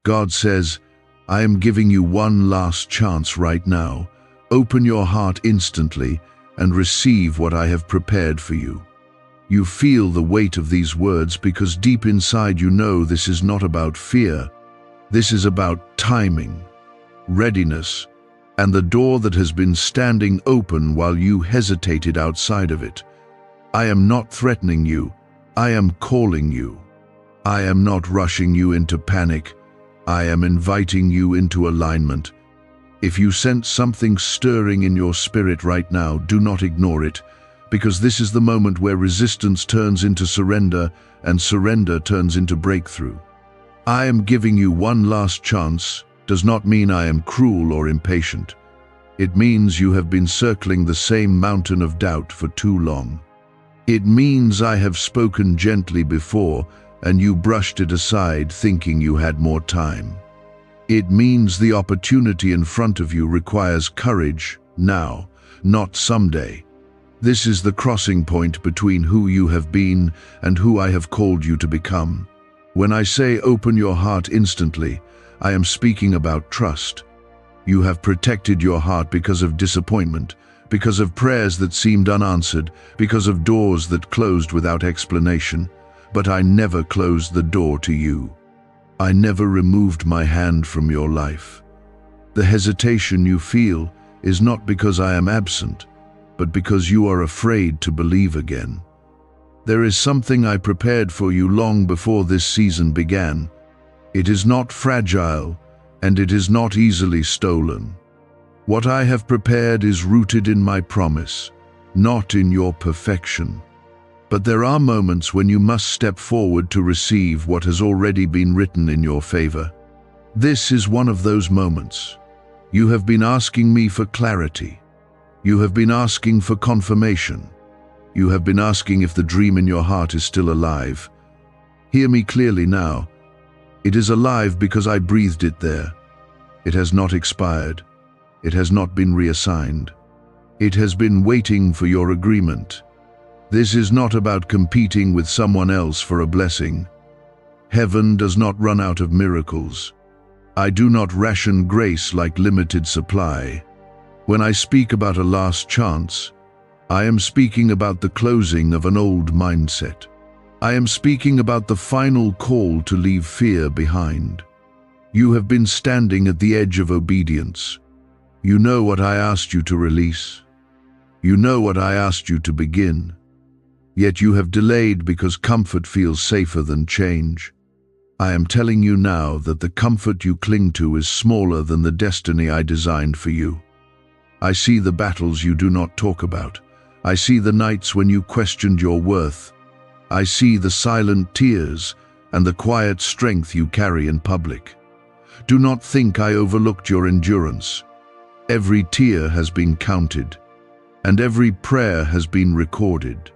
God says, I am giving you one last chance right now. Open your heart instantly and receive what I have prepared for you. You feel the weight of these words because deep inside you know this is not about fear. This is about timing, readiness, and the door that has been standing open while you hesitated outside of it. I am not threatening you. I am calling you. I am not rushing you into panic. I am inviting you into alignment. If you sense something stirring in your spirit right now, do not ignore it, because this is the moment where resistance turns into surrender and surrender turns into breakthrough. I am giving you one last chance does not mean I am cruel or impatient. It means you have been circling the same mountain of doubt for too long. It means I have spoken gently before and you brushed it aside thinking you had more time. It means the opportunity in front of you requires courage now, not someday. This is the crossing point between who you have been and who I have called you to become. When I say open your heart instantly, I am speaking about trust. You have protected your heart because of disappointment, because of prayers that seemed unanswered, because of doors that closed without explanation. But I never closed the door to you. I never removed my hand from your life. The hesitation you feel is not because I am absent, but because you are afraid to believe again. There is something I prepared for you long before this season began. It is not fragile, and it is not easily stolen. What I have prepared is rooted in my promise, not in your perfection. But there are moments when you must step forward to receive what has already been written in your favor. This is one of those moments. You have been asking me for clarity. You have been asking for confirmation. You have been asking if the dream in your heart is still alive. Hear me clearly now. It is alive because I breathed it there. It has not expired. It has not been reassigned. It has been waiting for your agreement. This is not about competing with someone else for a blessing. Heaven does not run out of miracles. I do not ration grace like limited supply. When I speak about a last chance, I am speaking about the closing of an old mindset. I am speaking about the final call to leave fear behind. You have been standing at the edge of obedience. You know what I asked you to release. You know what I asked you to begin. Yet you have delayed because comfort feels safer than change. I am telling you now that the comfort you cling to is smaller than the destiny I designed for you. I see the battles you do not talk about. I see the nights when you questioned your worth. I see the silent tears and the quiet strength you carry in public. Do not think I overlooked your endurance. Every tear has been counted, and every prayer has been recorded.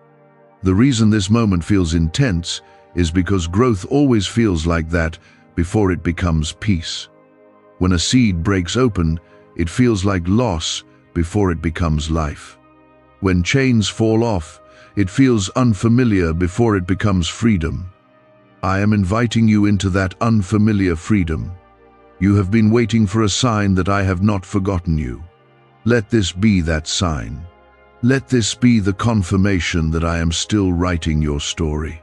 The reason this moment feels intense is because growth always feels like that before it becomes peace. When a seed breaks open, it feels like loss before it becomes life. When chains fall off, it feels unfamiliar before it becomes freedom. I am inviting you into that unfamiliar freedom. You have been waiting for a sign that I have not forgotten you. Let this be that sign. Let this be the confirmation that I am still writing your story.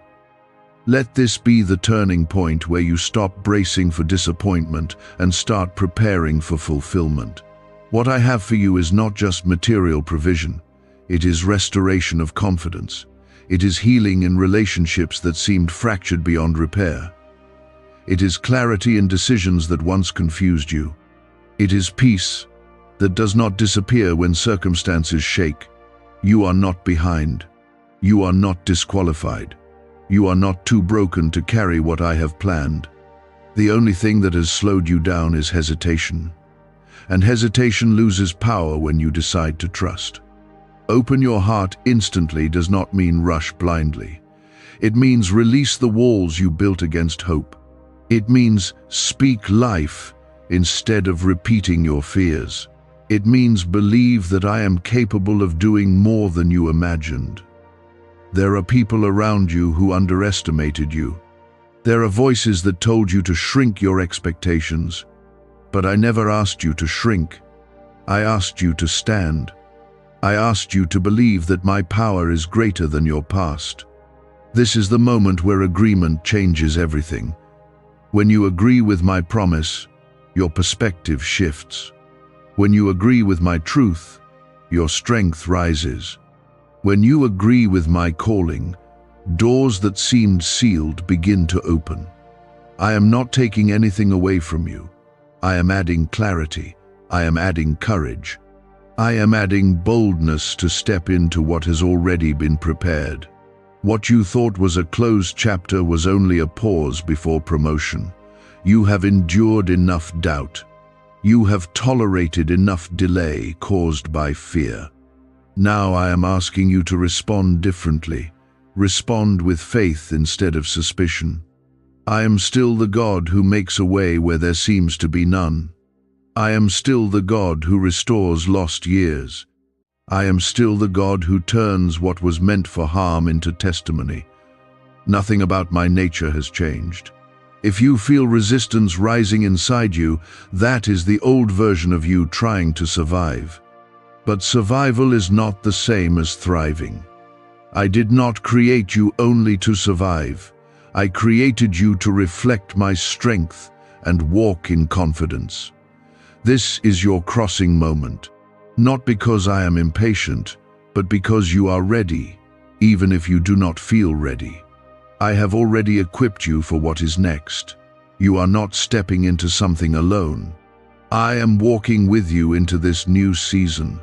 Let this be the turning point where you stop bracing for disappointment and start preparing for fulfillment. What I have for you is not just material provision. It is restoration of confidence. It is healing in relationships that seemed fractured beyond repair. It is clarity in decisions that once confused you. It is peace that does not disappear when circumstances shake. You are not behind. You are not disqualified. You are not too broken to carry what I have planned. The only thing that has slowed you down is hesitation. And hesitation loses power when you decide to trust. Open your heart instantly does not mean rush blindly. It means release the walls you built against hope. It means speak life instead of repeating your fears. It means believe that I am capable of doing more than you imagined. There are people around you who underestimated you. There are voices that told you to shrink your expectations, but I never asked you to shrink. I asked you to stand. I asked you to believe that my power is greater than your past. This is the moment where agreement changes everything. When you agree with my promise, your perspective shifts. When you agree with my truth, your strength rises. When you agree with my calling, doors that seemed sealed begin to open. I am not taking anything away from you. I am adding clarity. I am adding courage. I am adding boldness to step into what has already been prepared. What you thought was a closed chapter was only a pause before promotion. You have endured enough doubt. You have tolerated enough delay caused by fear. Now I am asking you to respond differently. Respond with faith instead of suspicion. I am still the God who makes a way where there seems to be none. I am still the God who restores lost years. I am still the God who turns what was meant for harm into testimony. Nothing about my nature has changed. If you feel resistance rising inside you, that is the old version of you trying to survive. But survival is not the same as thriving. I did not create you only to survive. I created you to reflect my strength and walk in confidence. This is your crossing moment, not because I am impatient, but because you are ready, even if you do not feel ready. I have already equipped you for what is next. You are not stepping into something alone. I am walking with you into this new season.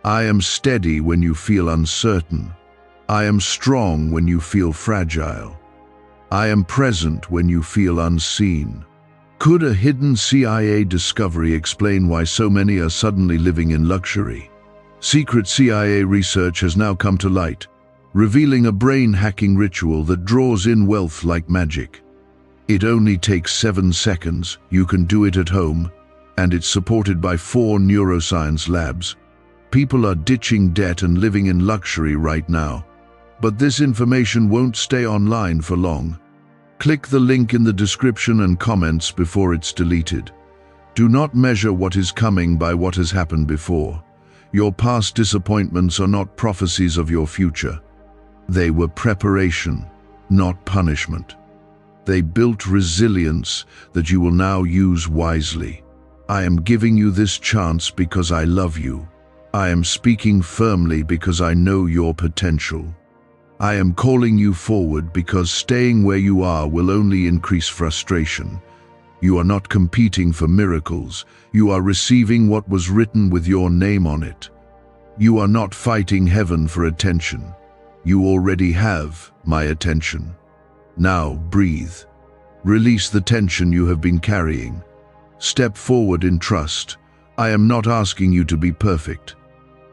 I am steady when you feel uncertain. I am strong when you feel fragile. I am present when you feel unseen. Could a hidden CIA discovery explain why so many are suddenly living in luxury? Secret CIA research has now come to light, revealing a brain-hacking ritual that draws in wealth like magic. It only takes 7 seconds, you can do it at home, and it's supported by 4 neuroscience labs. People are ditching debt and living in luxury right now. But this information won't stay online for long. Click the link in the description and comments before it's deleted. Do not measure what is coming by what has happened before. Your past disappointments are not prophecies of your future. They were preparation, not punishment. They built resilience that you will now use wisely. I am giving you this chance because I love you. I am speaking firmly because I know your potential. I am calling you forward because staying where you are will only increase frustration. You are not competing for miracles. You are receiving what was written with your name on it. You are not fighting heaven for attention. You already have my attention. Now breathe. Release the tension you have been carrying. Step forward in trust. I am not asking you to be perfect.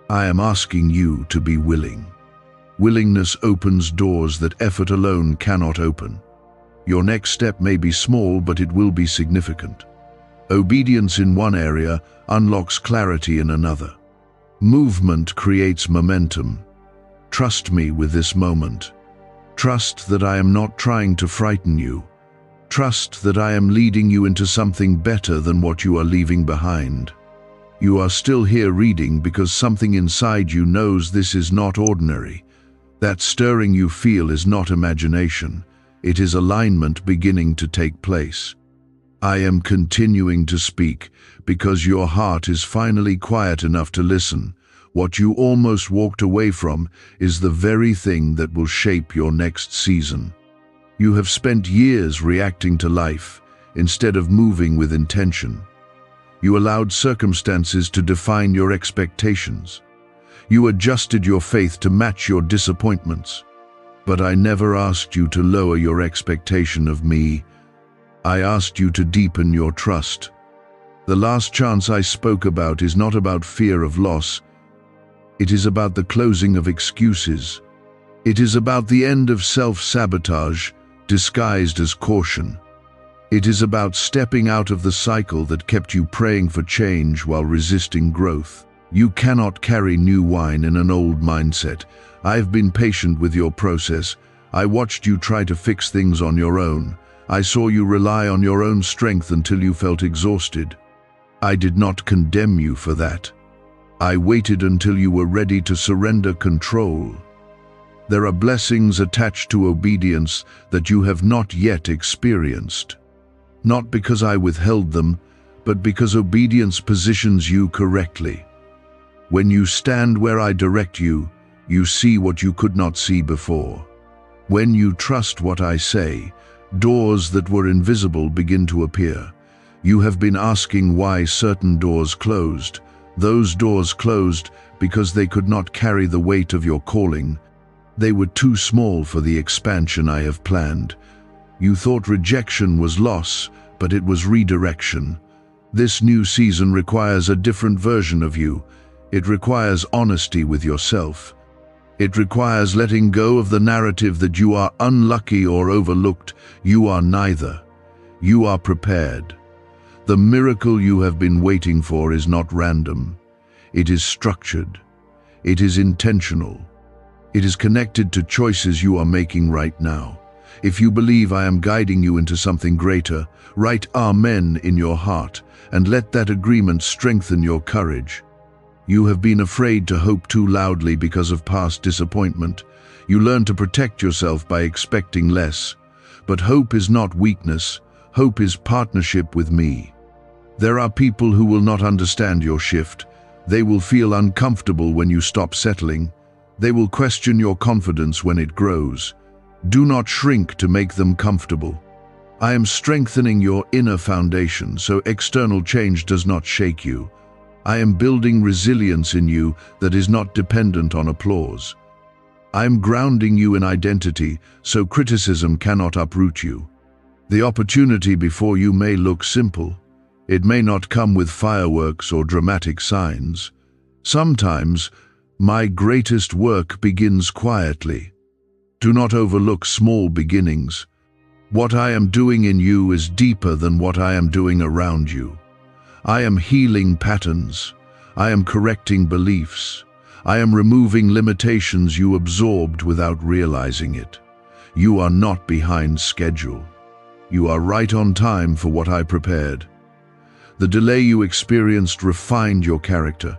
I am asking you to be willing. Willingness opens doors that effort alone cannot open. Your next step may be small, but it will be significant. Obedience in one area unlocks clarity in another. Movement creates momentum. Trust me with this moment. Trust that I am not trying to frighten you. Trust that I am leading you into something better than what you are leaving behind. You are still here reading because something inside you knows this is not ordinary. That stirring you feel is not imagination. It is alignment beginning to take place. I am continuing to speak because your heart is finally quiet enough to listen. What you almost walked away from is the very thing that will shape your next season. You have spent years reacting to life instead of moving with intention. You allowed circumstances to define your expectations. You adjusted your faith to match your disappointments. But I never asked you to lower your expectation of me. I asked you to deepen your trust. The last chance I spoke about is not about fear of loss. It is about the closing of excuses. It is about the end of self-sabotage, disguised as caution. It is about stepping out of the cycle that kept you praying for change while resisting growth. You cannot carry new wine in an old mindset. I've been patient with your process. I watched you try to fix things on your own. I saw you rely on your own strength until you felt exhausted. I did not condemn you for that. I waited until you were ready to surrender control. There are blessings attached to obedience that you have not yet experienced. Not because I withheld them, but because obedience positions you correctly. When you stand where I direct you, you see what you could not see before. When you trust what I say, doors that were invisible begin to appear. You have been asking why certain doors closed. Those doors closed because they could not carry the weight of your calling. They were too small for the expansion I have planned. You thought rejection was loss, but it was redirection. This new season requires a different version of you. It requires honesty with yourself. It requires letting go of the narrative that you are unlucky or overlooked. You are neither. You are prepared. The miracle you have been waiting for is not random. It is structured. It is intentional. It is connected to choices you are making right now. If you believe I am guiding you into something greater, write Amen in your heart and let that agreement strengthen your courage. You have been afraid to hope too loudly because of past disappointment. You learn to protect yourself by expecting less. But hope is not weakness. Hope is partnership with me. There are people who will not understand your shift. They will feel uncomfortable when you stop settling. They will question your confidence when it grows. Do not shrink to make them comfortable. I am strengthening your inner foundation so external change does not shake you. I am building resilience in you that is not dependent on applause. I am grounding you in identity so criticism cannot uproot you. The opportunity before you may look simple. It may not come with fireworks or dramatic signs. Sometimes, my greatest work begins quietly. Do not overlook small beginnings. What I am doing in you is deeper than what I am doing around you. I am healing patterns. I am correcting beliefs. I am removing limitations you absorbed without realizing it. You are not behind schedule. You are right on time for what I prepared. The delay you experienced refined your character.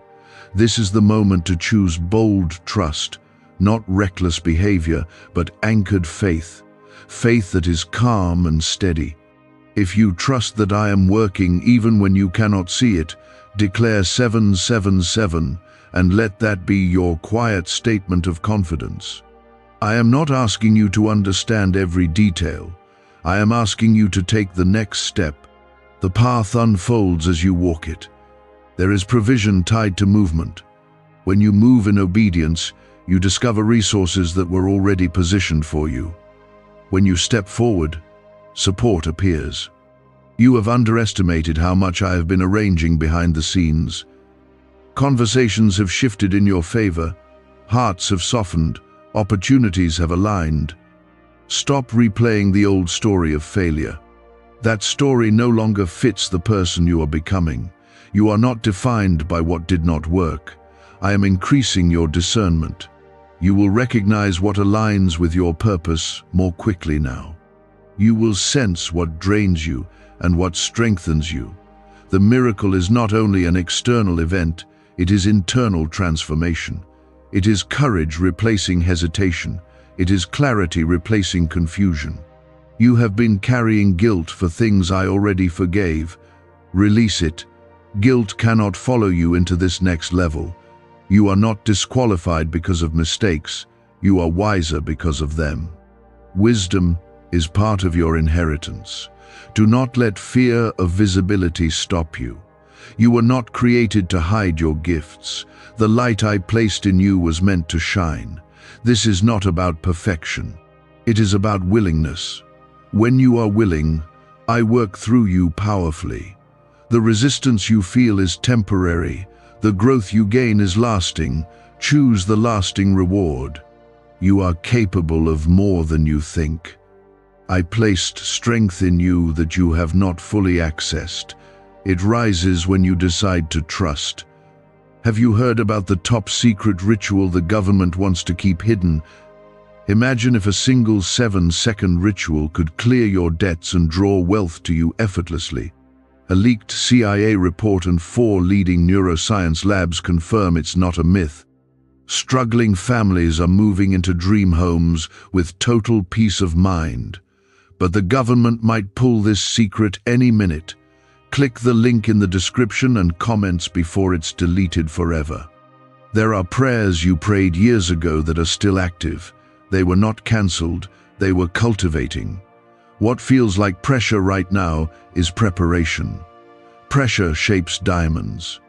This is the moment to choose bold trust, not reckless behavior, but anchored faith. Faith that is calm and steady. If you trust that I am working even when you cannot see it, declare 777 and let that be your quiet statement of confidence. I am not asking you to understand every detail. I am asking you to take the next step. The path unfolds as you walk it. There is provision tied to movement. When you move in obedience, you discover resources that were already positioned for you. When you step forward, support appears. You have underestimated how much I have been arranging behind the scenes. Conversations have shifted in your favor, hearts have softened, opportunities have aligned. Stop replaying the old story of failure. That story no longer fits the person you are becoming. You are not defined by what did not work. I am increasing your discernment. You will recognize what aligns with your purpose more quickly now. You will sense what drains you and what strengthens you. The miracle is not only an external event, it is internal transformation. It is courage replacing hesitation. It is clarity replacing confusion. You have been carrying guilt for things I already forgave. Release it. Guilt cannot follow you into this next level. You are not disqualified because of mistakes. You are wiser because of them. Wisdom is part of your inheritance. Do not let fear of visibility stop you. You were not created to hide your gifts. The light I placed in you was meant to shine. This is not about perfection. It is about willingness. When you are willing, I work through you powerfully. The resistance you feel is temporary. The growth you gain is lasting. Choose the lasting reward. You are capable of more than you think. I placed strength in you that you have not fully accessed. It rises when you decide to trust. Have you heard about the top secret ritual the government wants to keep hidden? Imagine if a single 7-second ritual could clear your debts and draw wealth to you effortlessly. A leaked CIA report and 4 leading neuroscience labs confirm it's not a myth. Struggling families are moving into dream homes with total peace of mind. But the government might pull this secret any minute. Click the link in the description and comments before it's deleted forever. There are prayers you prayed years ago that are still active. They were not cancelled, they were cultivating. What feels like pressure right now is preparation. Pressure shapes diamonds.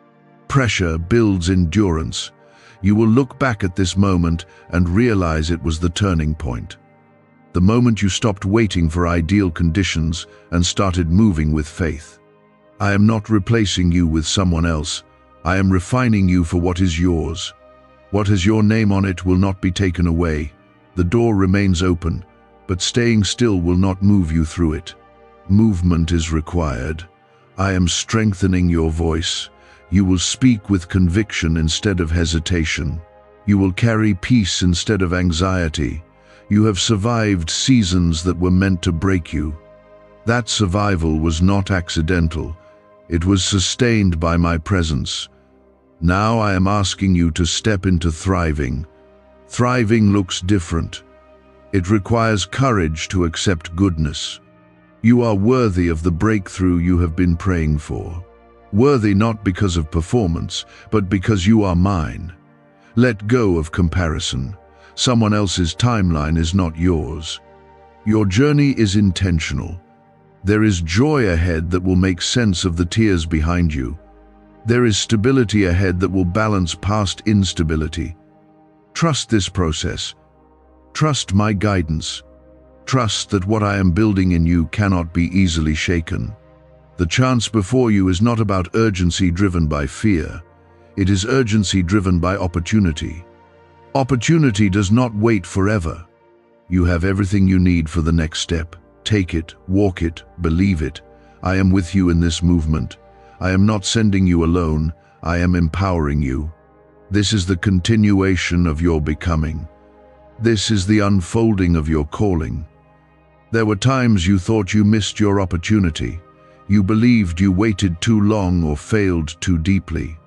Pressure builds endurance. You will look back at this moment and realize it was the turning point. The moment you stopped waiting for ideal conditions and started moving with faith. I am not replacing you with someone else. I am refining you for what is yours. What has your name on it will not be taken away. The door remains open, but staying still will not move you through it. Movement is required. I am strengthening your voice. You will speak with conviction instead of hesitation. You will carry peace instead of anxiety. You have survived seasons that were meant to break you. That survival was not accidental. It was sustained by my presence. Now I am asking you to step into thriving. Thriving looks different. It requires courage to accept goodness. You are worthy of the breakthrough you have been praying for. Worthy not because of performance, but because you are mine. Let go of comparison. Someone else's timeline is not yours. Your journey is intentional. There is joy ahead that will make sense of the tears behind you. There is stability ahead that will balance past instability. Trust this process. Trust my guidance. Trust that what I am building in you cannot be easily shaken. The chance before you is not about urgency driven by fear. It is urgency driven by opportunity. Opportunity does not wait forever. You have everything you need for the next step. Take it, walk it, believe it. I am with you in this movement. I am not sending you alone. I am empowering you. This is the continuation of your becoming. This is the unfolding of your calling. There were times you thought you missed your opportunity. You believed you waited too long or failed too deeply.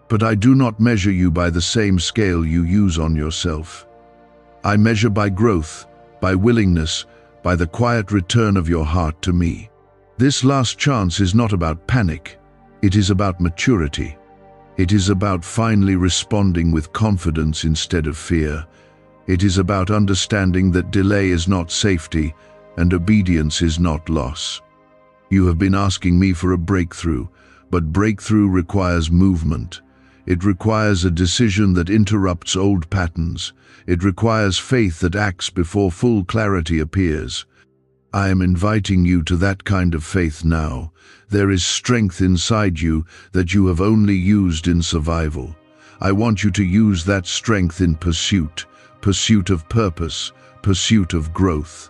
But I do not measure you by the same scale you use on yourself. I measure by growth, by willingness, by the quiet return of your heart to me. This last chance is not about panic. It is about maturity. It is about finally responding with confidence instead of fear. It is about understanding that delay is not safety and obedience is not loss. You have been asking me for a breakthrough, but breakthrough requires movement. It requires a decision that interrupts old patterns. It requires faith that acts before full clarity appears. I am inviting you to that kind of faith now. There is strength inside you that you have only used in survival. I want you to use that strength in pursuit of purpose, pursuit of growth,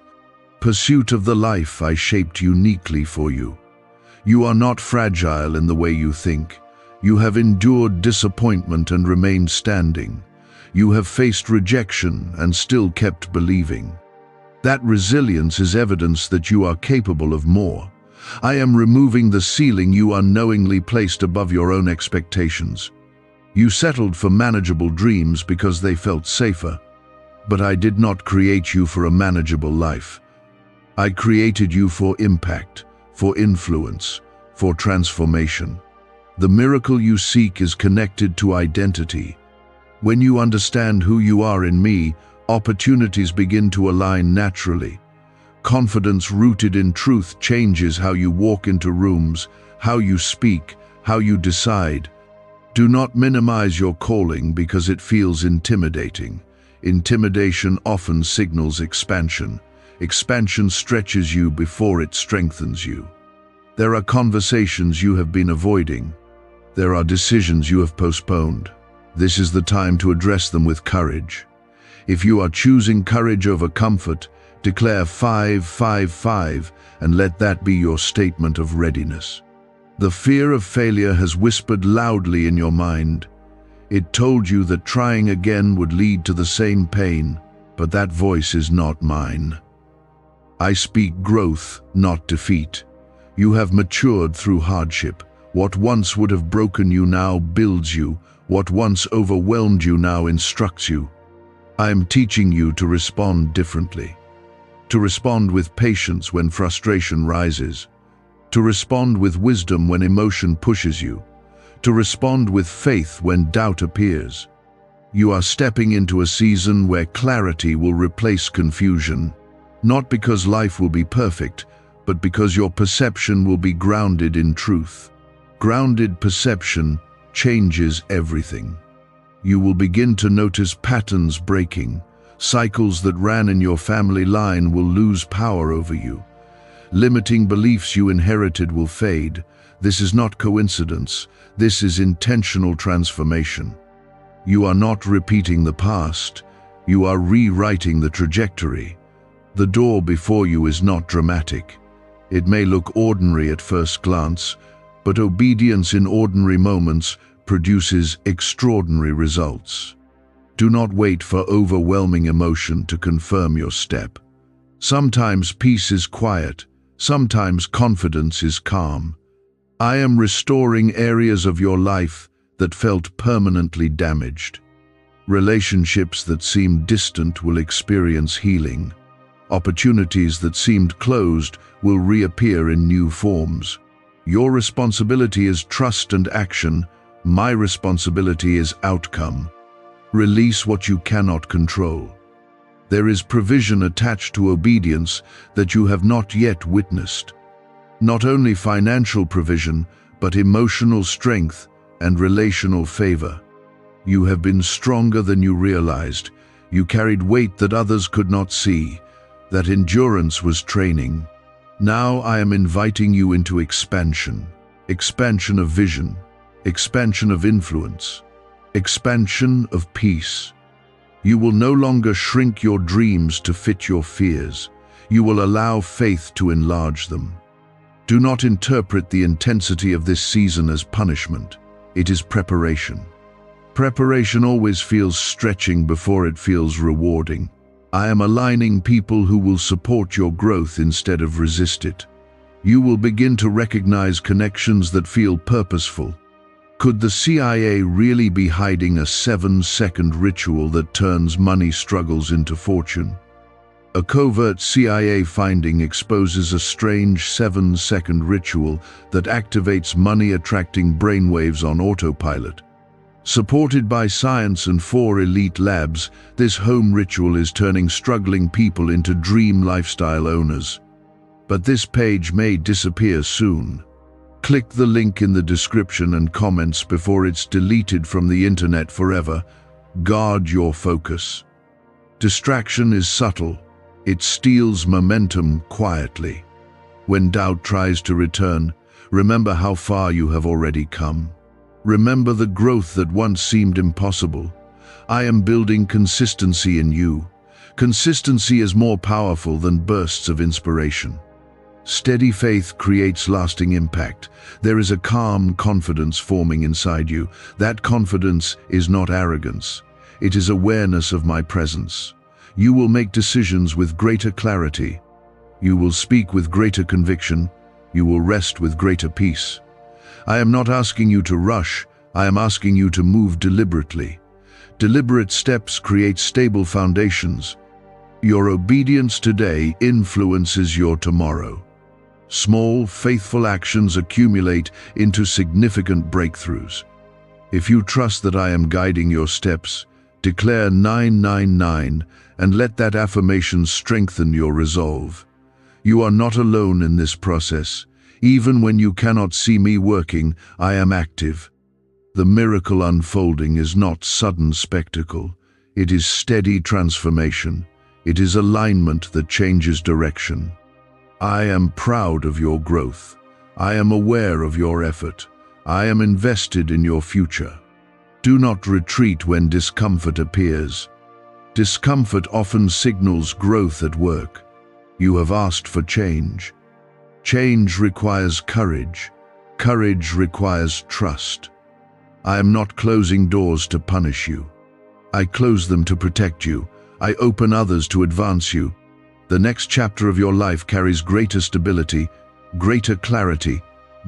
pursuit of the life I shaped uniquely for you. You are not fragile in the way you think. You have endured disappointment and remained standing. You have faced rejection and still kept believing. That resilience is evidence that you are capable of more. I am removing the ceiling you unknowingly placed above your own expectations. You settled for manageable dreams because they felt safer. But I did not create you for a manageable life. I created you for impact, for influence, for transformation. The miracle you seek is connected to identity. When you understand who you are in me, opportunities begin to align naturally. Confidence rooted in truth changes how you walk into rooms, how you speak, how you decide. Do not minimize your calling because it feels intimidating. Intimidation often signals expansion. Expansion stretches you before it strengthens you. There are conversations you have been avoiding. There are decisions you have postponed. This is the time to address them with courage. If you are choosing courage over comfort, declare 555 and let that be your statement of readiness. The fear of failure has whispered loudly in your mind. It told you that trying again would lead to the same pain. but that voice is not mine. I speak growth, not defeat. You have matured through hardship. What once would have broken you now builds you. What once overwhelmed you now instructs you. I am teaching you to respond differently. To respond with patience when frustration rises. To respond with wisdom when emotion pushes you. To respond with faith when doubt appears. You are stepping into a season where clarity will replace confusion, not because life will be perfect, but because your perception will be grounded in truth. Grounded perception changes everything. You will begin to notice patterns breaking. Cycles that ran in your family line will lose power over you. Limiting beliefs you inherited will fade. This is not coincidence. This is intentional transformation. You are not repeating the past. You are rewriting the trajectory. The door before you is not dramatic. It may look ordinary at first glance, but obedience in ordinary moments produces extraordinary results. Do not wait for overwhelming emotion to confirm your step. Sometimes peace is quiet, sometimes confidence is calm. I am restoring areas of your life that felt permanently damaged. Relationships that seemed distant will experience healing. Opportunities that seemed closed will reappear in new forms. Your responsibility is trust and action. My responsibility is outcome. Release what you cannot control. There is provision attached to obedience that you have not yet witnessed. Not only financial provision, but emotional strength and relational favor. You have been stronger than you realized. You carried weight that others could not see. That endurance was training. Now I am inviting you into expansion. Expansion of vision. Expansion of influence. Expansion of peace. You will no longer shrink your dreams to fit your fears. You will allow faith to enlarge them. Do not interpret the intensity of this season as punishment. It is preparation. Preparation always feels stretching before it feels rewarding. I am aligning people who will support your growth instead of resist it. You will begin to recognize connections that feel purposeful. Could the CIA really be hiding a 7-second ritual that turns money struggles into fortune? A covert CIA finding exposes a strange 7-second ritual that activates money-attracting brainwaves on autopilot. Supported by science and 4 elite labs, this home ritual is turning struggling people into dream lifestyle owners. But this page may disappear soon. Click the link in the description and comments before it's deleted from the internet forever. Guard your focus. Distraction is subtle. It steals momentum quietly. When doubt tries to return, remember how far you have already come. Remember the growth that once seemed impossible. I am building consistency in you. Consistency is more powerful than bursts of inspiration. Steady faith creates lasting impact. There is a calm confidence forming inside you. That confidence is not arrogance. It is awareness of my presence. You will make decisions with greater clarity. You will speak with greater conviction. You will rest with greater peace. I am not asking you to rush. I am asking you to move deliberately. Deliberate steps create stable foundations. Your obedience today influences your tomorrow. Small, faithful actions accumulate into significant breakthroughs. If you trust that I am guiding your steps, declare 999 and let that affirmation strengthen your resolve. You are not alone in this process. Even when you cannot see me working, I am active. The miracle unfolding is not sudden spectacle. It is steady transformation. It is alignment that changes direction. I am proud of your growth. I am aware of your effort. I am invested in your future. Do not retreat when discomfort appears. Discomfort often signals growth at work. You have asked for change. Change requires courage. Courage requires trust. I am not closing doors to punish you. I close them to protect you. I open others to advance you. The next chapter of your life carries greater stability, greater clarity,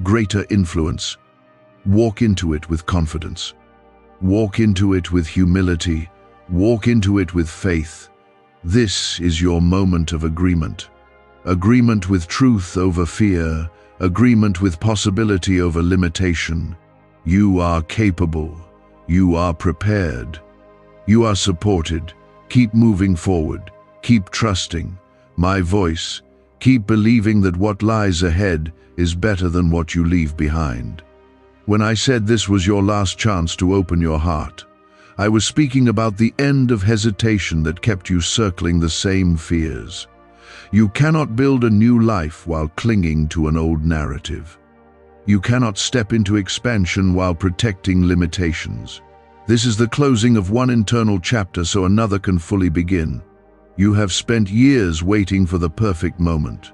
greater influence. Walk into it with confidence. Walk into it with humility. Walk into it with faith. This is your moment of agreement. Agreement with truth over fear. Agreement with possibility over limitation. You are capable. You are prepared. You are supported. Keep moving forward. Keep trusting my voice. Keep believing that what lies ahead is better than what you leave behind. When I said this was your last chance to open your heart, I was speaking about the end of hesitation that kept you circling the same fears. You cannot build a new life while clinging to an old narrative. You cannot step into expansion while protecting limitations. This is the closing of one internal chapter so another can fully begin. You have spent years waiting for the perfect moment.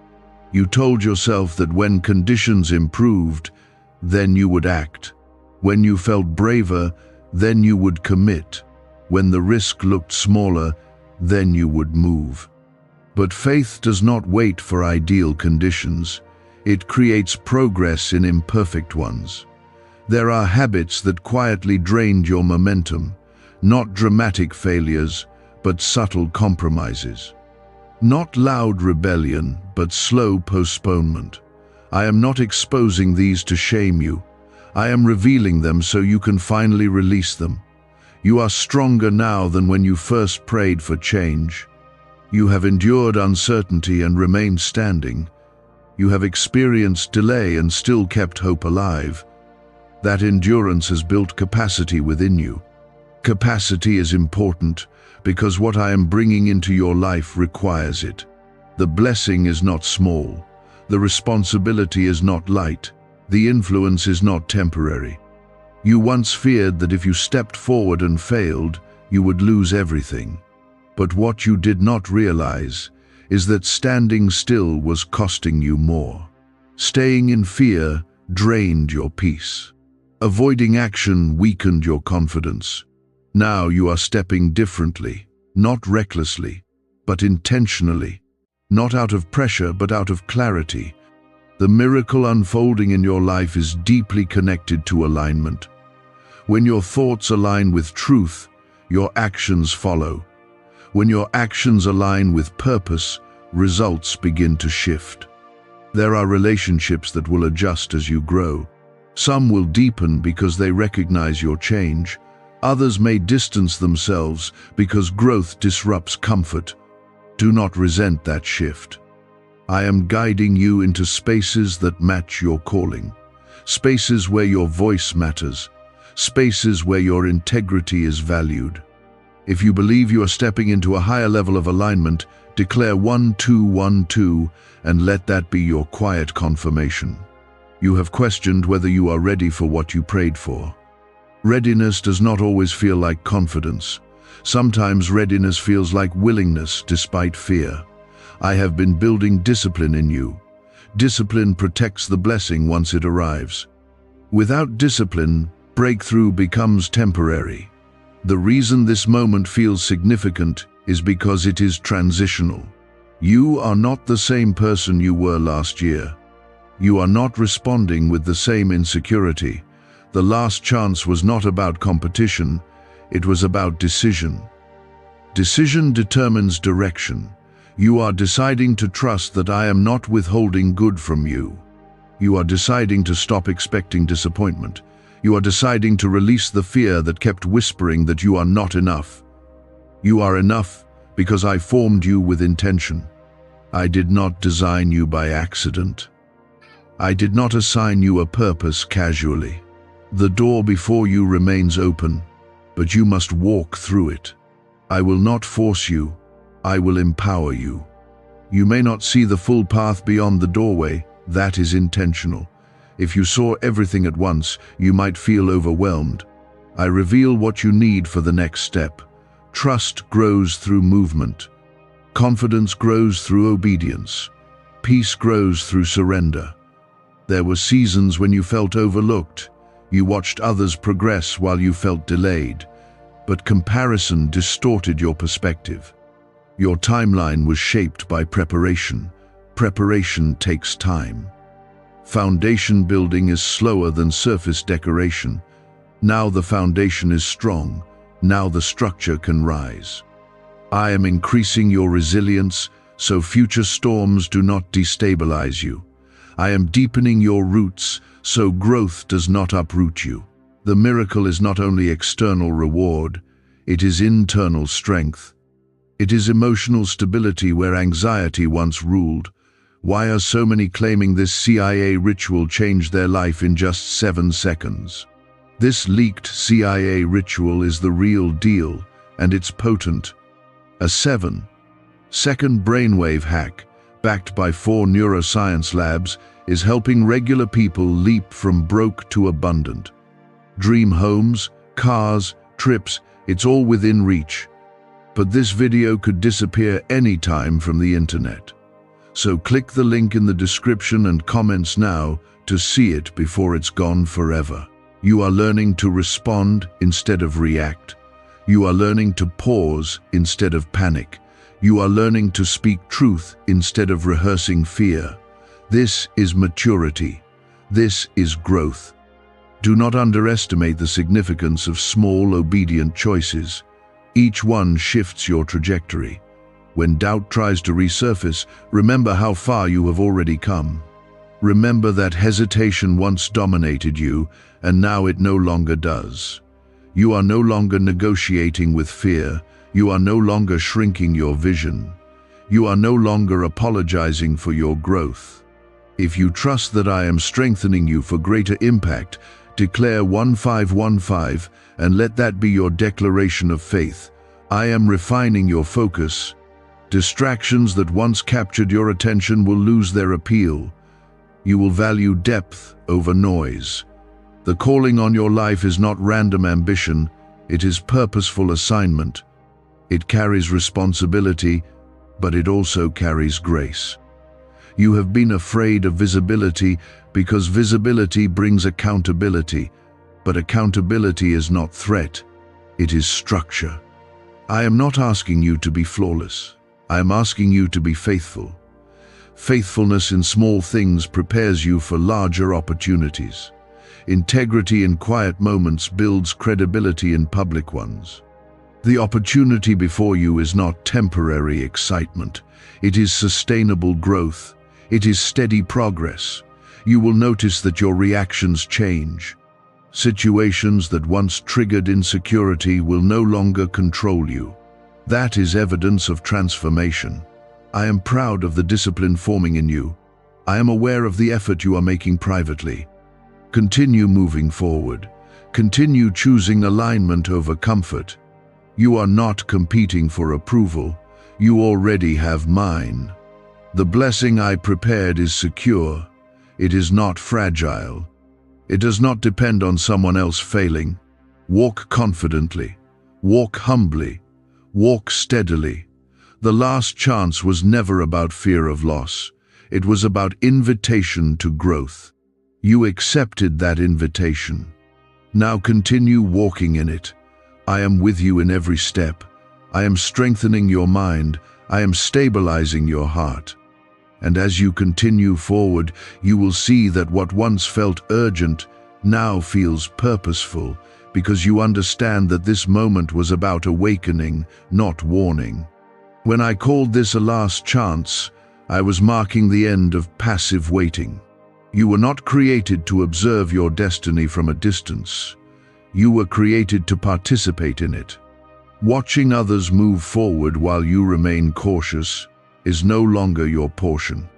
You told yourself that when conditions improved, then you would act. When you felt braver, then you would commit. When the risk looked smaller, then you would move. But faith does not wait for ideal conditions. It creates progress in imperfect ones. There are habits that quietly drained your momentum, not dramatic failures, but subtle compromises. Not loud rebellion, but slow postponement. I am not exposing these to shame you. I am revealing them so you can finally release them. You are stronger now than when you first prayed for change. You have endured uncertainty and remained standing. You have experienced delay and still kept hope alive. That endurance has built capacity within you. Capacity is important because what I am bringing into your life requires it. The blessing is not small. The responsibility is not light. The influence is not temporary. You once feared that if you stepped forward and failed, you would lose everything. But what you did not realize is that standing still was costing you more. Staying in fear drained your peace. Avoiding action weakened your confidence. Now you are stepping differently, not recklessly, but intentionally. Not out of pressure, but out of clarity. The miracle unfolding in your life is deeply connected to alignment. When your thoughts align with truth, your actions follow. When your actions align with purpose, results begin to shift. There are relationships that will adjust as you grow. Some will deepen because they recognize your change. Others may distance themselves because growth disrupts comfort. Do not resent that shift. I am guiding you into spaces that match your calling. Spaces where your voice matters. Spaces where your integrity is valued. If you believe you are stepping into a higher level of alignment, declare 1212 and let that be your quiet confirmation. You have questioned whether you are ready for what you prayed for. Readiness does not always feel like confidence. Sometimes readiness feels like willingness despite fear. I have been building discipline in you. Discipline protects the blessing once it arrives. Without discipline, breakthrough becomes temporary. The reason this moment feels significant is because it is transitional. You are not the same person you were last year. You are not responding with the same insecurity. The last chance was not about competition, it was about decision. Decision determines direction. You are deciding to trust that I am not withholding good from you. You are deciding to stop expecting disappointment. You are deciding to release the fear that kept whispering that you are not enough. You are enough because I formed you with intention. I did not design you by accident. I did not assign you a purpose casually. The door before you remains open, but you must walk through it. I will not force you. I will empower you. You may not see the full path beyond the doorway. That is intentional. If you saw everything at once, you might feel overwhelmed. I reveal what you need for the next step. Trust grows through movement. Confidence grows through obedience. Peace grows through surrender. There were seasons when you felt overlooked. You watched others progress while you felt delayed. But comparison distorted your perspective. Your timeline was shaped by preparation. Preparation takes time. Foundation building is slower than surface decoration. Now the foundation is strong. Now the structure can rise. I am increasing your resilience so future storms do not destabilize you. I am deepening your roots so growth does not uproot you. The miracle is not only external reward, it is internal strength. It is emotional stability where anxiety once ruled. Why are so many claiming this CIA ritual changed their life in just 7 seconds? This leaked CIA ritual is the real deal, and it's potent. A 7-second brainwave hack, backed by 4 neuroscience labs, is helping regular people leap from broke to abundant. Dream homes, cars, trips, it's all within reach. But this video could disappear anytime from the internet. So click the link in the description and comments now to see it before it's gone forever. You are learning to respond instead of react. You are learning to pause instead of panic. You are learning to speak truth instead of rehearsing fear. This is maturity. This is growth. Do not underestimate the significance of small, obedient choices. Each one shifts your trajectory. When doubt tries to resurface, remember how far you have already come. Remember that hesitation once dominated you, and now it no longer does. You are no longer negotiating with fear. You are no longer shrinking your vision. You are no longer apologizing for your growth. If you trust that I am strengthening you for greater impact, declare 1515 and let that be your declaration of faith. I am refining your focus. Distractions that once captured your attention will lose their appeal. You will value depth over noise. The calling on your life is not random ambition, it is purposeful assignment. It carries responsibility, but it also carries grace. You have been afraid of visibility because visibility brings accountability, but accountability is not threat, it is structure. I am not asking you to be flawless. I am asking you to be faithful. Faithfulness in small things prepares you for larger opportunities. Integrity in quiet moments builds credibility in public ones. The opportunity before you is not temporary excitement. It is sustainable growth. It is steady progress. You will notice that your reactions change. Situations that once triggered insecurity will no longer control you. That is evidence of transformation. I am proud of the discipline forming in you. I am aware of the effort you are making privately. Continue moving forward. Continue choosing alignment over comfort. You are not competing for approval. You already have mine. The blessing I prepared is secure. It is not fragile. It does not depend on someone else failing. Walk confidently. Walk humbly. Walk steadily. The last chance was never about fear of loss. It was about invitation to growth. You accepted that invitation. Now continue walking in it. I am with you in every step. I am strengthening your mind. I am stabilizing your heart. And as you continue forward, you will see that what once felt urgent now feels purposeful, because you understand that this moment was about awakening, not warning. When I called this a last chance, I was marking the end of passive waiting. You were not created to observe your destiny from a distance. You were created to participate in it. Watching others move forward while you remain cautious is no longer your portion.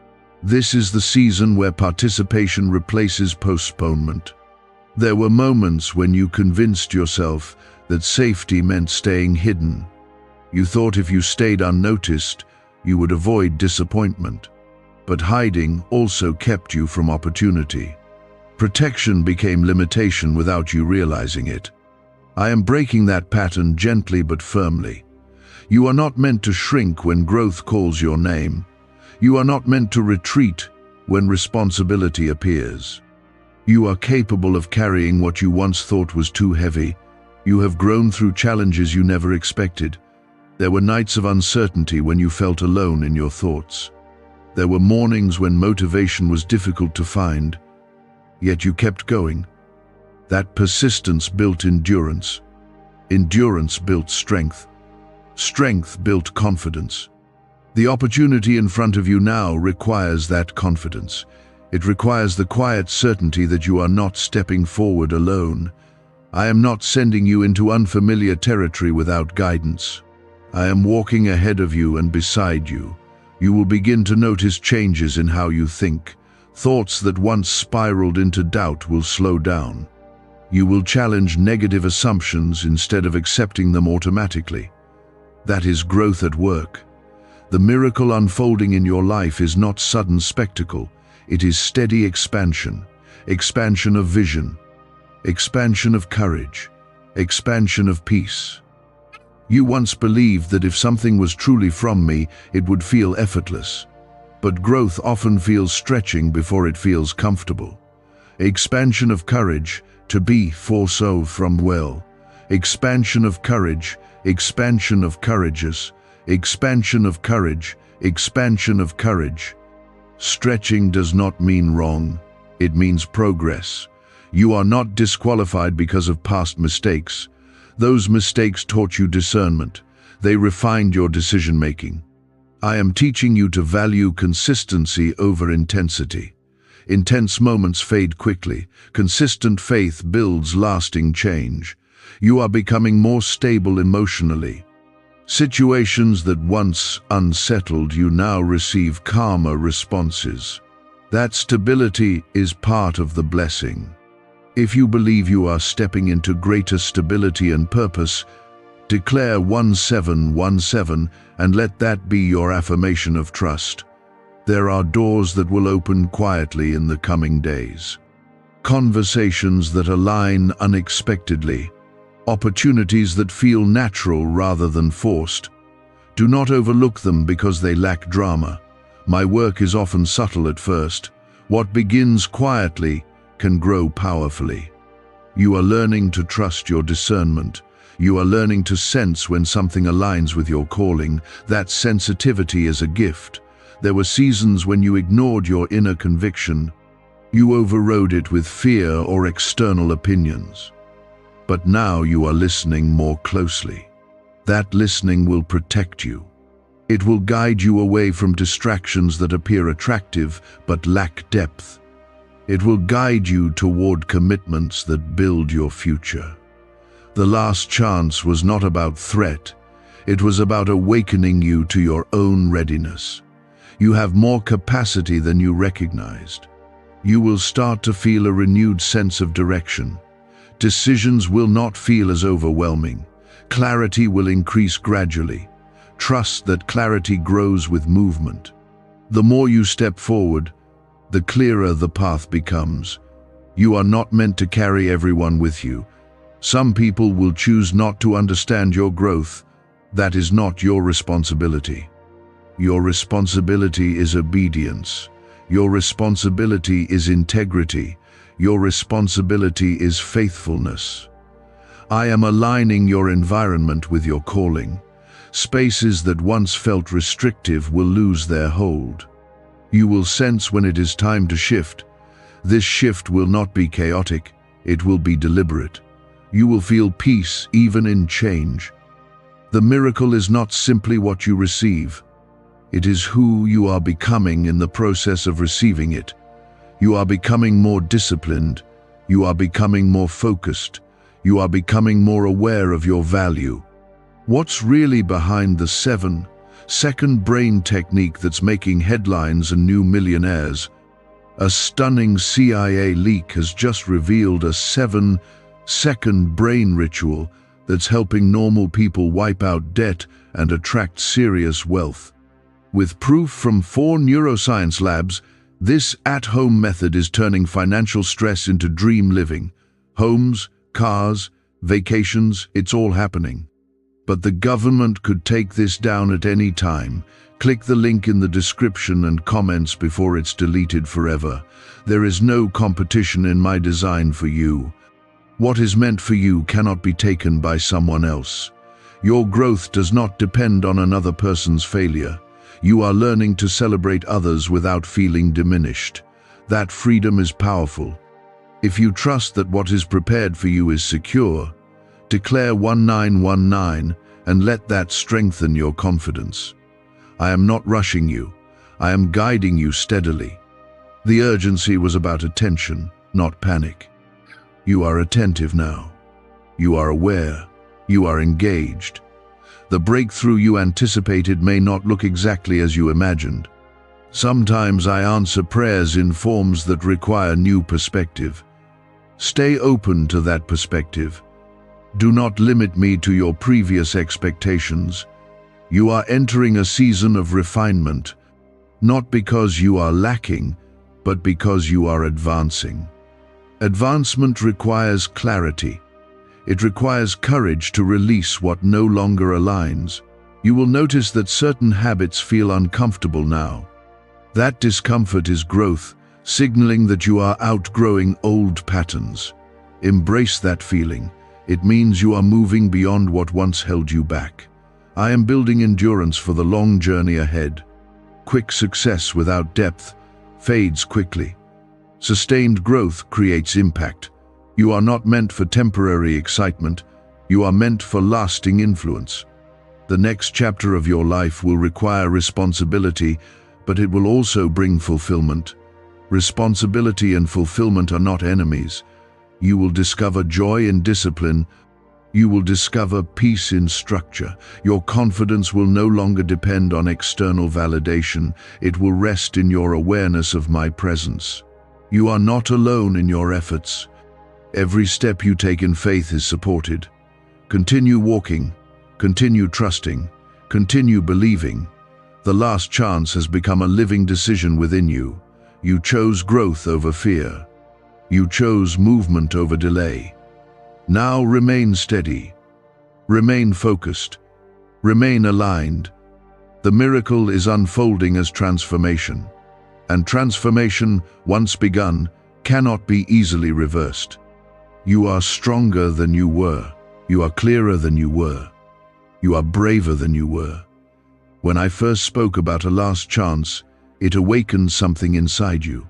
This is the season where participation replaces postponement. There were moments when you convinced yourself that safety meant staying hidden. You thought if you stayed unnoticed, you would avoid disappointment. But hiding also kept you from opportunity. Protection became limitation without you realizing it. I am breaking that pattern gently but firmly. You are not meant to shrink when growth calls your name. You are not meant to retreat when responsibility appears. You are capable of carrying what you once thought was too heavy. You have grown through challenges you never expected. There were nights of uncertainty when you felt alone in your thoughts. There were mornings when motivation was difficult to find, yet you kept going. That persistence built endurance. Endurance built strength. Strength built confidence. The opportunity in front of you now requires that confidence. It requires the quiet certainty that you are not stepping forward alone. I am not sending you into unfamiliar territory without guidance. I am walking ahead of you and beside you. You will begin to notice changes in how you think. Thoughts that once spiraled into doubt will slow down. You will challenge negative assumptions instead of accepting them automatically. That is growth at work. The miracle unfolding in your life is not sudden spectacle. It is steady expansion. Expansion of vision. Expansion of courage. Expansion of peace. You once believed that if something was truly from me, it would feel effortless. But growth often feels stretching before it feels comfortable. Expansion of courage, to be for so from well. Expansion of courage, expansion of courageous, expansion of courage, expansion of courage. Stretching does not mean wrong, it means progress. You are not disqualified because of past mistakes. Those mistakes taught you discernment. They refined your decision-making. I am teaching you to value consistency over intensity. Intense moments fade quickly. Consistent faith builds lasting change. You are becoming more stable emotionally. Situations that once unsettled you now receive calmer responses. That stability is part of the blessing. If you believe you are stepping into greater stability and purpose, declare 1717 and let that be your affirmation of trust. There are doors that will open quietly in the coming days. Conversations that align unexpectedly. Opportunities that feel natural rather than forced. Do not overlook them because they lack drama. My work is often subtle at first. What begins quietly can grow powerfully. You are learning to trust your discernment. You are learning to sense when something aligns with your calling. That sensitivity is a gift. There were seasons when you ignored your inner conviction. You overrode it with fear or external opinions. But now you are listening more closely. That listening will protect you. It will guide you away from distractions that appear attractive but lack depth. It will guide you toward commitments that build your future. The last chance was not about threat. It was about awakening you to your own readiness. You have more capacity than you recognized. You will start to feel a renewed sense of direction. Decisions will not feel as overwhelming. Clarity will increase gradually. Trust that clarity grows with movement. The more you step forward, the clearer the path becomes. You are not meant to carry everyone with you. Some people will choose not to understand your growth. That is not your responsibility. Your responsibility is obedience. Your responsibility is integrity. Your responsibility is faithfulness. I am aligning your environment with your calling. Spaces that once felt restrictive will lose their hold. You will sense when it is time to shift. This shift will not be chaotic, it will be deliberate. You will feel peace even in change. The miracle is not simply what you receive. It is who you are becoming in the process of receiving it. You are becoming more disciplined. You are becoming more focused. You are becoming more aware of your value. What's really behind the 7-second brain technique that's making headlines and new millionaires? A stunning CIA leak has just revealed a 7-second brain ritual that's helping normal people wipe out debt and attract serious wealth. With proof from 4 neuroscience labs, this at-home method is turning financial stress into dream living. Homes, cars, vacations, it's all happening. But the government could take this down at any time. Click the link in the description and comments before it's deleted forever. There is no competition in my design for you. What is meant for you cannot be taken by someone else. Your growth does not depend on another person's failure. You are learning to celebrate others without feeling diminished. That freedom is powerful. If you trust that what is prepared for you is secure, declare 1919 and let that strengthen your confidence. I am not rushing you. I am guiding you steadily. The urgency was about attention, not panic. You are attentive now. You are aware. You are engaged. The breakthrough you anticipated may not look exactly as you imagined. Sometimes I answer prayers in forms that require new perspective. Stay open to that perspective. Do not limit me to your previous expectations. You are entering a season of refinement, not because you are lacking, but because you are advancing. Advancement requires clarity. It requires courage to release what no longer aligns. You will notice that certain habits feel uncomfortable now. That discomfort is growth, signaling that you are outgrowing old patterns. Embrace that feeling. It means you are moving beyond what once held you back. I am building endurance for the long journey ahead. Quick success without depth fades quickly. Sustained growth creates impact. You are not meant for temporary excitement. You are meant for lasting influence. The next chapter of your life will require responsibility, but it will also bring fulfillment. Responsibility and fulfillment are not enemies. You will discover joy in discipline. You will discover peace in structure. Your confidence will no longer depend on external validation. It will rest in your awareness of my presence. You are not alone in your efforts. Every step you take in faith is supported. Continue walking, continue trusting, continue believing. The last chance has become a living decision within you. You chose growth over fear. You chose movement over delay. Now remain steady. Remain focused. Remain aligned. The miracle is unfolding as transformation. And transformation, once begun, cannot be easily reversed. You are stronger than you were. You are clearer than you were. You are braver than you were. When I first spoke about a last chance, it awakened something inside you.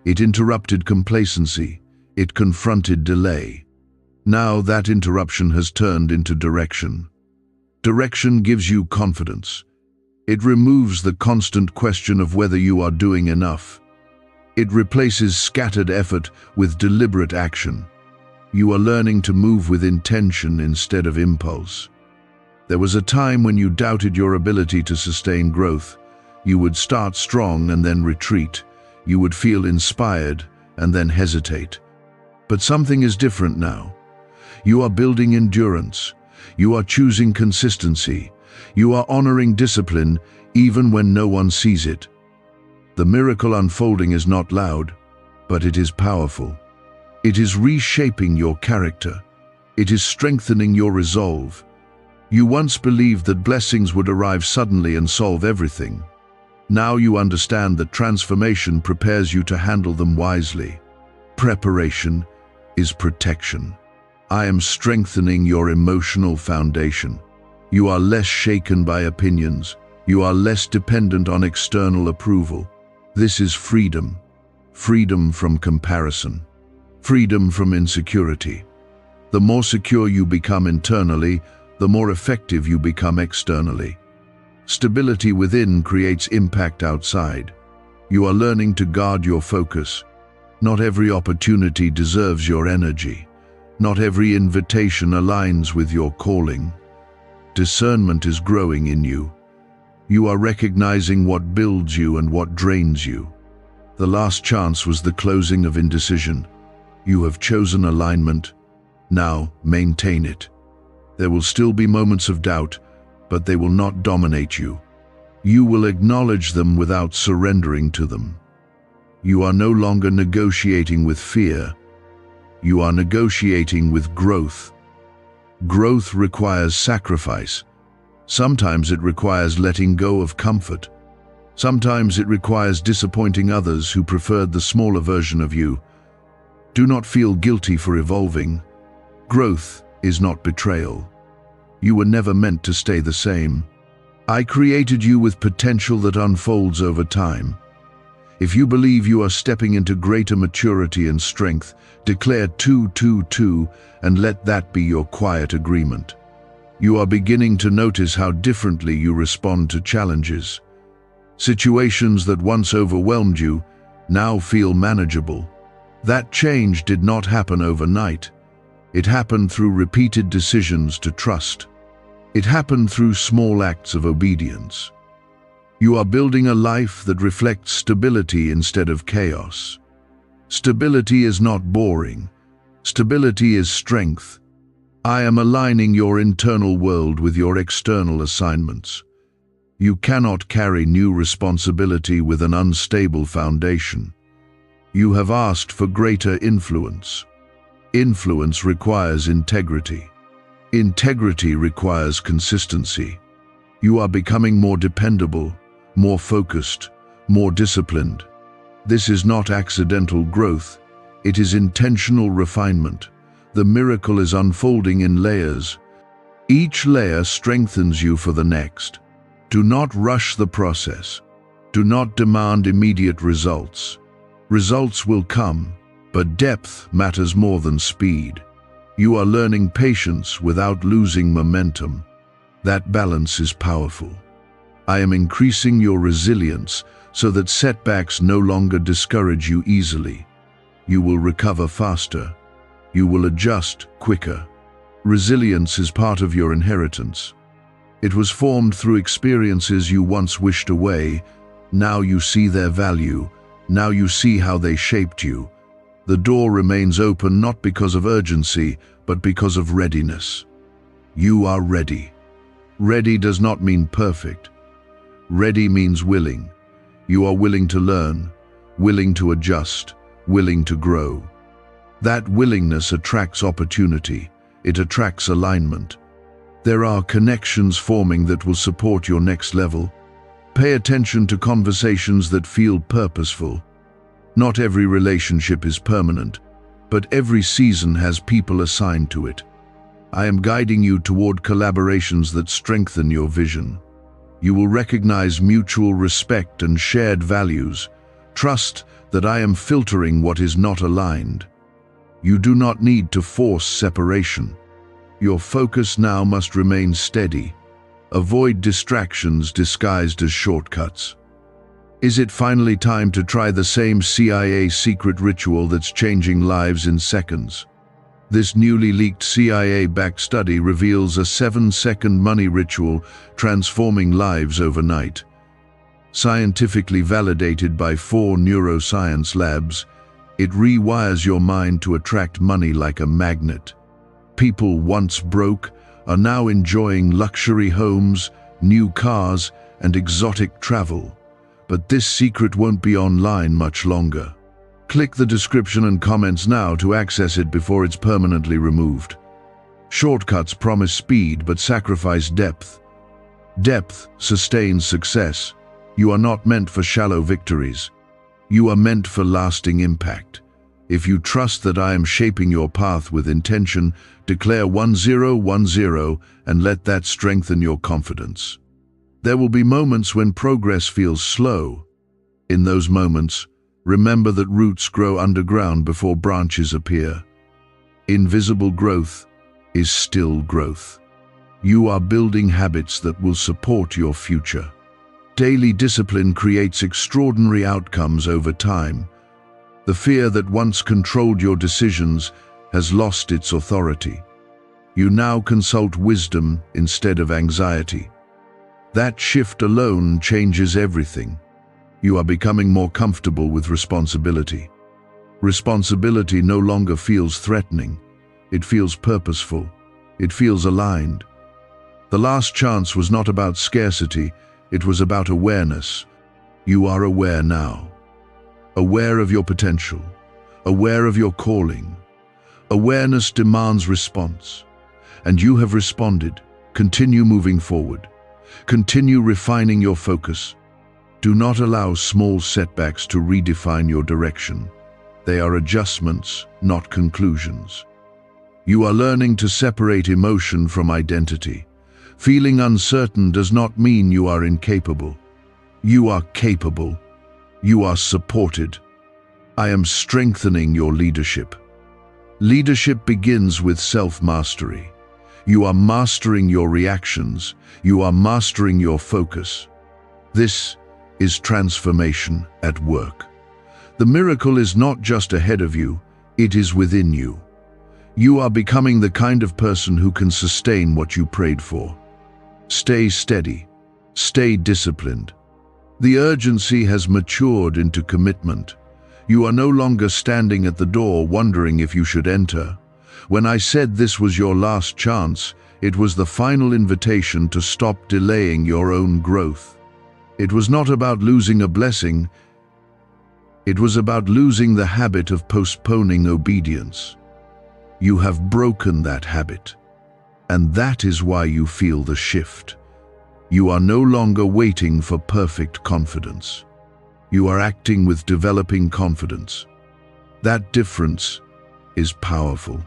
It interrupted complacency. It confronted delay. Now that interruption has turned into direction. Direction gives you confidence. It removes the constant question of whether you are doing enough. It replaces scattered effort with deliberate action. You are learning to move with intention instead of impulse. There was a time when you doubted your ability to sustain growth. You would start strong and then retreat. You would feel inspired and then hesitate. But something is different now. You are building endurance. You are choosing consistency. You are honoring discipline even when no one sees it. The miracle unfolding is not loud, but it is powerful. It is reshaping your character. It is strengthening your resolve. You once believed that blessings would arrive suddenly and solve everything. Now you understand that transformation prepares you to handle them wisely. Preparation is protection. I am strengthening your emotional foundation. You are less shaken by opinions. You are less dependent on external approval. This is freedom. Freedom from comparison. Freedom from insecurity. The more secure you become internally, the more effective you become externally. Stability within creates impact outside. You are learning to guard your focus. Not every opportunity deserves your energy. Not every invitation aligns with your calling. Discernment is growing in you. You are recognizing what builds you and what drains you. The last chance was the closing of indecision. You have chosen alignment. Now maintain it. There will still be moments of doubt, but they will not dominate you. You will acknowledge them without surrendering to them. You are no longer negotiating with fear. You are negotiating with growth. Growth requires sacrifice. Sometimes it requires letting go of comfort. Sometimes it requires disappointing others who preferred the smaller version of you. Do not feel guilty for evolving. Growth is not betrayal. You were never meant to stay the same. I created you with potential that unfolds over time. If you believe you are stepping into greater maturity and strength, declare 222 and let that be your quiet agreement. You are beginning to notice how differently you respond to challenges. Situations that once overwhelmed you now feel manageable. That change did not happen overnight. It happened through repeated decisions to trust. It happened through small acts of obedience. You are building a life that reflects stability instead of chaos. Stability is not boring. Stability is strength. I am aligning your internal world with your external assignments. You cannot carry new responsibility with an unstable foundation. You have asked for greater influence. Influence requires integrity. Integrity requires consistency. You are becoming more dependable, more focused, more disciplined. This is not accidental growth. It is intentional refinement. The miracle is unfolding in layers. Each layer strengthens you for the next. Do not rush the process. Do not demand immediate results. Results will come, but depth matters more than speed. You are learning patience without losing momentum. That balance is powerful. I am increasing your resilience so that setbacks no longer discourage you easily. You will recover faster. You will adjust quicker. Resilience is part of your inheritance. It was formed through experiences you once wished away. Now you see their value. Now you see how they shaped you. The door remains open not because of urgency, but because of readiness. You are ready. Ready does not mean perfect. Ready means willing. You are willing to learn, willing to adjust, willing to grow. That willingness attracts opportunity. It attracts alignment. There are connections forming that will support your next level. Pay attention to conversations that feel purposeful. Not every relationship is permanent, but every season has people assigned to it. I am guiding you toward collaborations that strengthen your vision. You will recognize mutual respect and shared values. Trust that I am filtering what is not aligned. You do not need to force separation. Your focus now must remain steady. Avoid distractions disguised as shortcuts. Is it finally time to try the same CIA secret ritual that's changing lives in seconds? This newly leaked CIA-backed study reveals a 7-second money ritual transforming lives overnight. Scientifically validated by 4 neuroscience labs, it rewires your mind to attract money like a magnet. People once broke are now enjoying luxury homes, new cars, and exotic travel. But this secret won't be online much longer. Click the description and comments now to access it before it's permanently removed. Shortcuts promise speed but sacrifice depth. Depth sustains success. You are not meant for shallow victories. You are meant for lasting impact. If you trust that I am shaping your path with intention, declare 1010 and let that strengthen your confidence. There will be moments when progress feels slow. In those moments, remember that roots grow underground before branches appear. Invisible growth is still growth. You are building habits that will support your future. Daily discipline creates extraordinary outcomes over time. The fear that once controlled your decisions has lost its authority. You now consult wisdom instead of anxiety. That shift alone changes everything. You are becoming more comfortable with responsibility. Responsibility no longer feels threatening. It feels purposeful. It feels aligned. The last chance was not about scarcity, it was about awareness. You are aware now. Aware of your potential. Aware of your calling. Awareness demands response. And you have responded. Continue moving forward. Continue refining your focus. Do not allow small setbacks to redefine your direction. They are adjustments, not conclusions. You are learning to separate emotion from identity. Feeling uncertain does not mean you are incapable. You are capable. You are supported. I am strengthening your leadership. Leadership begins with self-mastery. You are mastering your reactions. You are mastering your focus. This is transformation at work. The miracle is not just ahead of you, it is within you. You are becoming the kind of person who can sustain what you prayed for. Stay steady. Stay disciplined. The urgency has matured into commitment. You are no longer standing at the door wondering if you should enter. When I said this was your last chance, it was the final invitation to stop delaying your own growth. It was not about losing a blessing. It was about losing the habit of postponing obedience. You have broken that habit, and that is why you feel the shift. You are no longer waiting for perfect confidence. You are acting with developing confidence. That difference is powerful.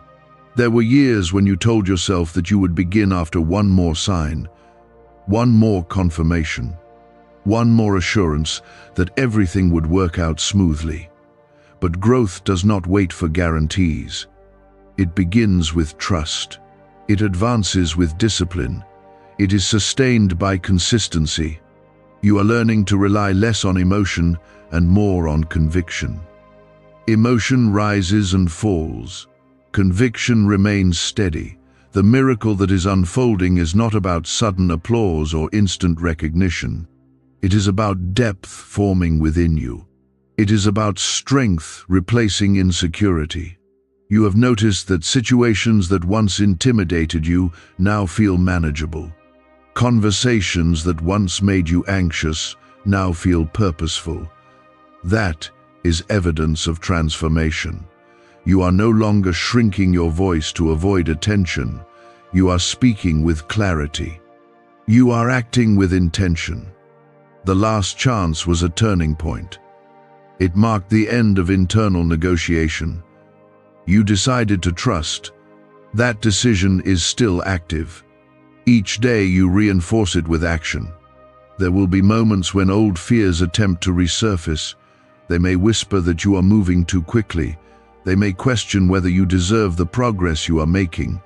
There were years when you told yourself that you would begin after one more sign, one more confirmation, one more assurance that everything would work out smoothly. But growth does not wait for guarantees. It begins with trust. It advances with discipline. It is sustained by consistency. You are learning to rely less on emotion and more on conviction. Emotion rises and falls. Conviction remains steady. The miracle that is unfolding is not about sudden applause or instant recognition. It is about depth forming within you. It is about strength replacing insecurity. You have noticed that situations that once intimidated you now feel manageable. Conversations that once made you anxious now feel purposeful. That is evidence of transformation. You are no longer shrinking your voice to avoid attention. You are speaking with clarity. You are acting with intention. The last chance was a turning point. It marked the end of internal negotiation. You decided to trust. That decision is still active. Each day you reinforce it with action. There will be moments when old fears attempt to resurface. They may whisper that you are moving too quickly. They may question whether you deserve the progress you are making.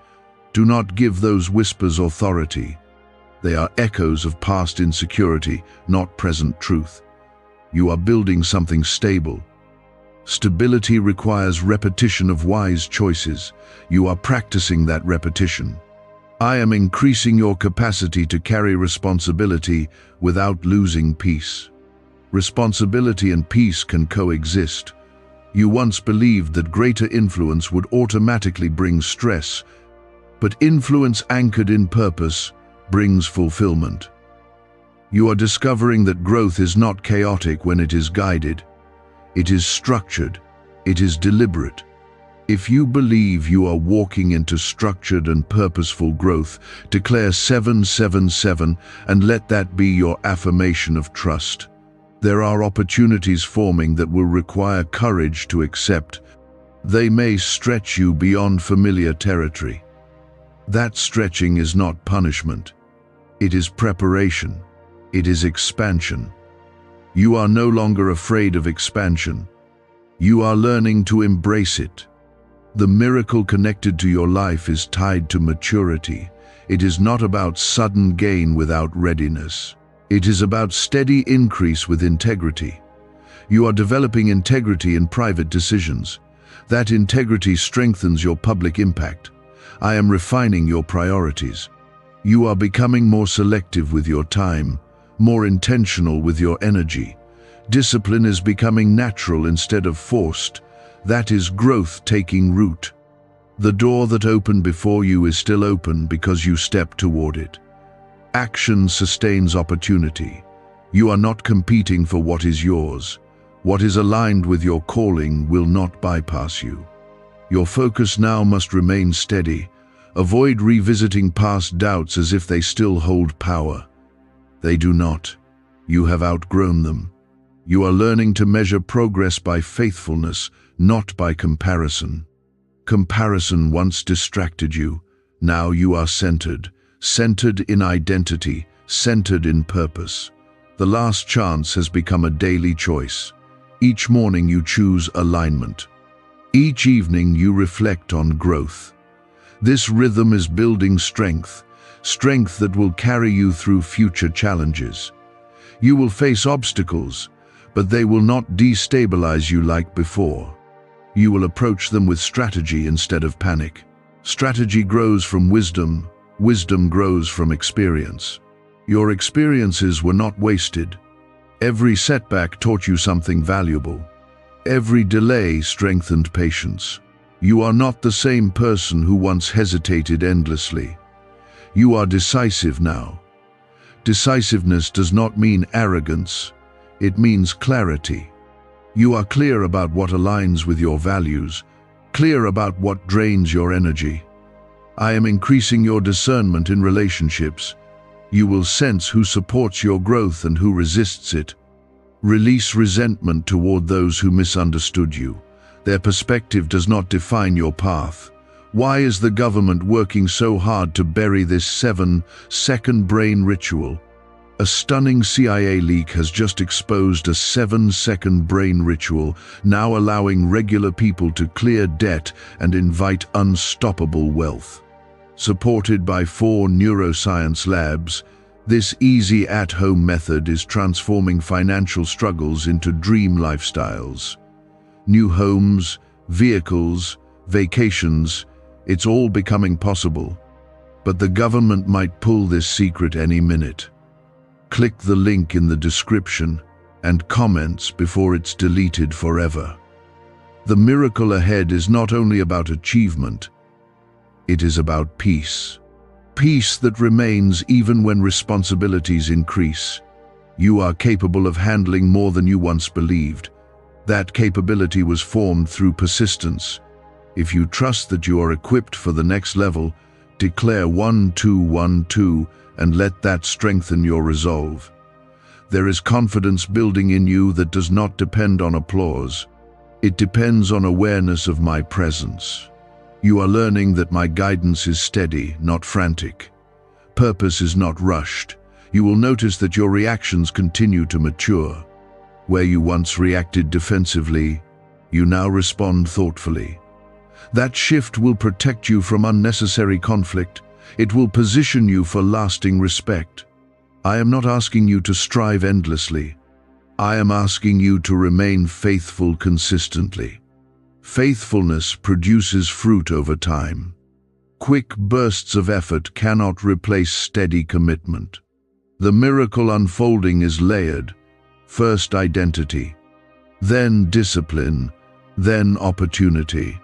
Do not give those whispers authority. They are echoes of past insecurity, not present truth. You are building something stable. Stability requires repetition of wise choices. You are practicing that repetition. I am increasing your capacity to carry responsibility without losing peace. Responsibility and peace can coexist. You once believed that greater influence would automatically bring stress, but influence anchored in purpose brings fulfillment. You are discovering that growth is not chaotic when it is guided. It is structured. It is deliberate. If you believe you are walking into structured and purposeful growth, declare 777 and let that be your affirmation of trust. There are opportunities forming that will require courage to accept. They may stretch you beyond familiar territory. That stretching is not punishment. It is preparation. It is expansion. You are no longer afraid of expansion. You are learning to embrace it. The miracle connected to your life is tied to maturity. It is not about sudden gain without readiness. It is about steady increase with integrity. You are developing integrity in private decisions. That integrity strengthens your public impact. I am refining your priorities. You are becoming more selective with your time, more intentional with your energy. Discipline is becoming natural instead of forced. That is growth taking root. The door that opened before you is still open because you stepped toward it. Action sustains opportunity. You are not competing for what is yours. What is aligned with your calling will not bypass you. Your focus now must remain steady. Avoid revisiting past doubts as if they still hold power. They do not. You have outgrown them. You are learning to measure progress by faithfulness, not by comparison. Comparison once distracted you. Now you are centered. centered in identity, centered in purpose. The last chance has become a daily choice. Each morning you choose alignment. Each evening you reflect on growth. This rhythm is building strength, strength that will carry you through future challenges. You will face obstacles, but they will not destabilize you like before. You will approach them with strategy instead of panic. Strategy grows from wisdom, wisdom grows from experience. Your experiences were not wasted. Every setback taught you something valuable. Every delay strengthened patience. You are not the same person who once hesitated endlessly. You are decisive now. Decisiveness does not mean arrogance, it means clarity. You are clear about what aligns with your values, clear about what drains your energy. I am increasing your discernment in relationships. You will sense who supports your growth and who resists it. Release resentment toward those who misunderstood you. Their perspective does not define your path. Why is the government working so hard to bury this 7-second brain ritual? A stunning CIA leak has just exposed a 7-second brain ritual, now allowing regular people to clear debt and invite unstoppable wealth. Supported by 4 neuroscience labs, this easy at-home method is transforming financial struggles into dream lifestyles. New homes, vehicles, vacations, it's all becoming possible. But the government might pull this secret any minute. Click the link in the description and comments before it's deleted forever. The miracle ahead is not only about achievement, it is about peace. Peace that remains even when responsibilities increase. You are capable of handling more than you once believed. That capability was formed through persistence. If you trust that you are equipped for the next level, declare 1212 and let that strengthen your resolve. There is confidence building in you that does not depend on applause. It depends on awareness of my presence. You are learning that my guidance is steady, not frantic. Purpose is not rushed. You will notice that your reactions continue to mature. Where you once reacted defensively, you now respond thoughtfully. That shift will protect you from unnecessary conflict. It will position you for lasting respect. I am not asking you to strive endlessly. I am asking you to remain faithful consistently. Faithfulness produces fruit over time. Quick bursts of effort cannot replace steady commitment. The miracle unfolding is layered. First identity, then discipline, then opportunity.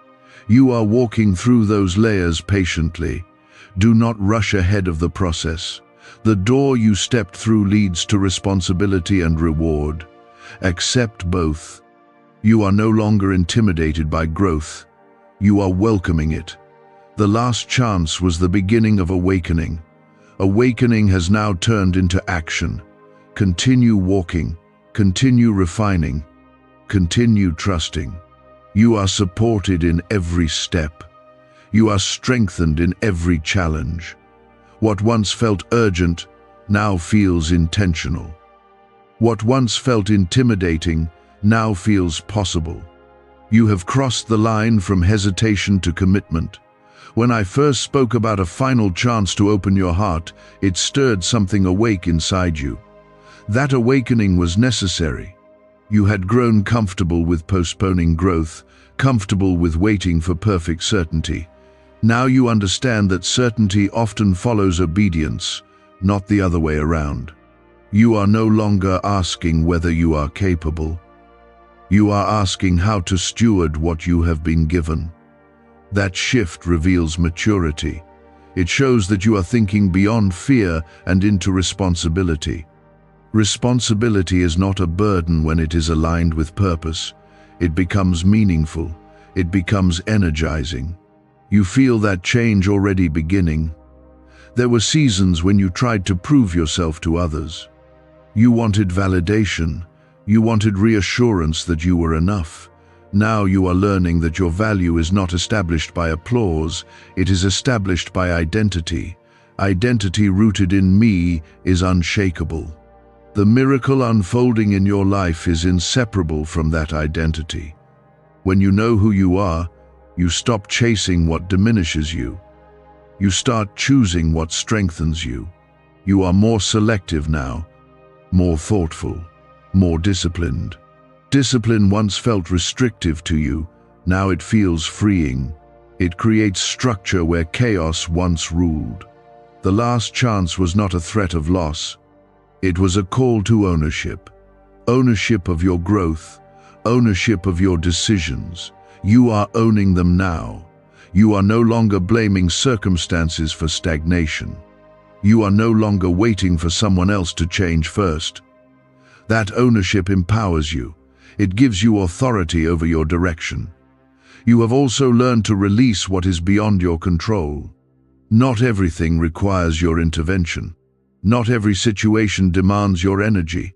You are walking through those layers patiently. Do not rush ahead of the process. The door you stepped through leads to responsibility and reward. Accept both. You are no longer intimidated by growth. You are welcoming it. The last chance was the beginning of awakening. Awakening has now turned into action. Continue walking, continue refining, continue trusting. You are supported in every step. You are strengthened in every challenge. What once felt urgent now feels intentional. What once felt intimidating now feels possible. You have crossed the line from hesitation to commitment. When I first spoke about a final chance to open your heart, it stirred something awake inside you. That awakening was necessary. You had grown comfortable with postponing growth, comfortable with waiting for perfect certainty. Now you understand that certainty often follows obedience, not the other way around. You are no longer asking whether you are capable. You are asking how to steward what you have been given. That shift reveals maturity. It shows that you are thinking beyond fear and into responsibility. Responsibility is not a burden when it is aligned with purpose. It becomes meaningful. It becomes energizing. You feel that change already beginning. There were seasons when you tried to prove yourself to others. You wanted validation. You wanted reassurance that you were enough. Now you are learning that your value is not established by applause, it is established by identity. identity rooted in me is unshakable. The miracle unfolding in your life is inseparable from that identity. When you know who you are, you stop chasing what diminishes you. You start choosing what strengthens you. You are more selective now, more thoughtful, more disciplined. Discipline once felt restrictive to you, now it feels freeing. It creates structure where chaos once ruled. The last chance was not a threat of loss. It was a call to ownership. Ownership of your growth, ownership of your decisions. You are owning them now. You are no longer blaming circumstances for stagnation. You are no longer waiting for someone else to change first. That ownership empowers you. It gives you authority over your direction. You have also learned to release what is beyond your control. Not everything requires your intervention. Not every situation demands your energy.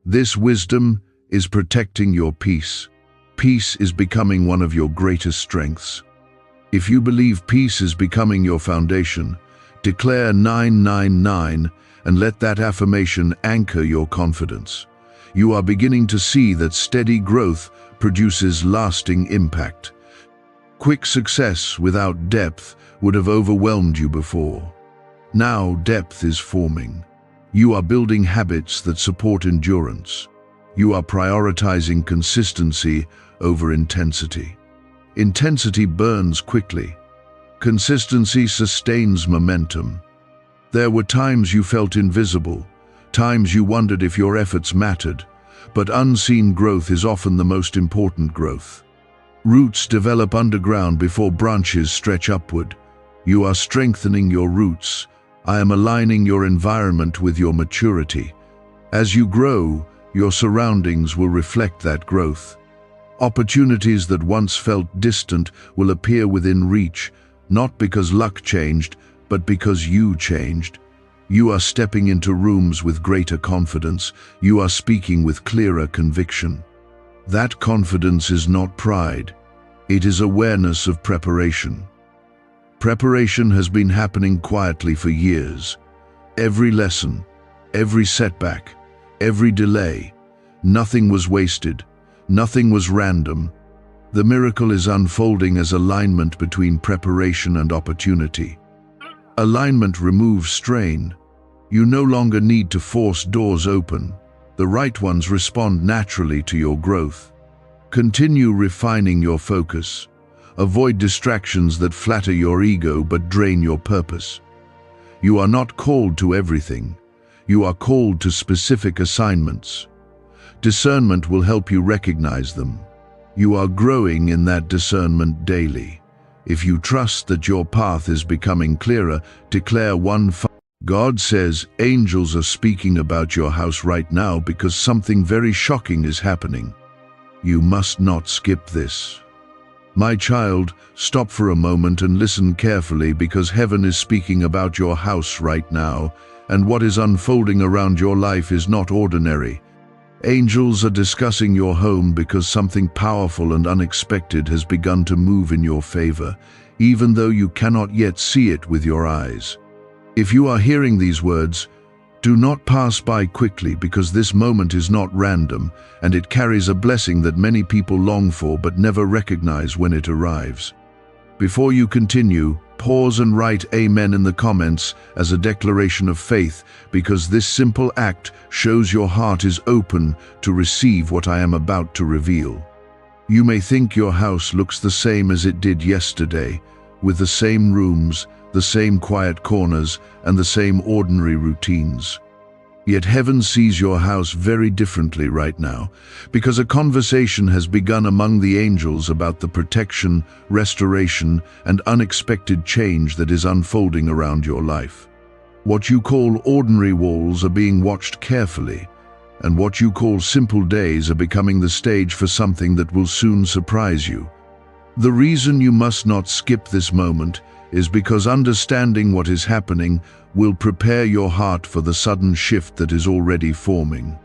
This wisdom is protecting your peace. Peace is becoming one of your greatest strengths. If you believe peace is becoming your foundation, declare 999 and let that affirmation anchor your confidence. You are beginning to see that steady growth produces lasting impact. Quick success without depth would have overwhelmed you before. Now depth is forming. You are building habits that support endurance. You are prioritizing consistency over intensity. Intensity burns quickly. Consistency sustains momentum. There were times you felt invisible, times you wondered if your efforts mattered, but unseen growth is often the most important growth. Roots develop underground before branches stretch upward. You are strengthening your roots. I am aligning your environment with your maturity. As you grow, your surroundings will reflect that growth. Opportunities that once felt distant will appear within reach, not because luck changed, but because you changed. You are stepping into rooms with greater confidence. You are speaking with clearer conviction. That confidence is not pride. It is awareness of preparation. Preparation has been happening quietly for years. Every lesson, every setback, every delay, nothing was wasted. Nothing was random. The miracle is unfolding as alignment between preparation and opportunity. Alignment removes strain. You no longer need to force doors open. The right ones respond naturally to your growth. Continue refining your focus. Avoid distractions that flatter your ego but drain your purpose. You are not called to everything. You are called to specific assignments. Discernment will help you recognize them. You are growing in that discernment daily. If you trust that your path is becoming clearer, declare God says angels are speaking about your house right now because something very shocking is happening. You must not skip this. My child, stop for a moment and listen carefully because heaven is speaking about your house right now, and what is unfolding around your life is not ordinary. Angels are discussing your home because something powerful and unexpected has begun to move in your favor, even though you cannot yet see it with your eyes. If you are hearing these words, do not pass by quickly because this moment is not random and it carries a blessing that many people long for but never recognize when it arrives. Before you continue, pause and write Amen in the comments as a declaration of faith because this simple act shows your heart is open to receive what I am about to reveal. You may think your house looks the same as it did yesterday, with the same rooms, the same quiet corners, and the same ordinary routines. Yet heaven sees your house very differently right now, because a conversation has begun among the angels about the protection, restoration, and unexpected change that is unfolding around your life. What you call ordinary walls are being watched carefully, and what you call simple days are becoming the stage for something that will soon surprise you. The reason you must not skip this moment is because understanding what is happening will prepare your heart for the sudden shift that is already forming.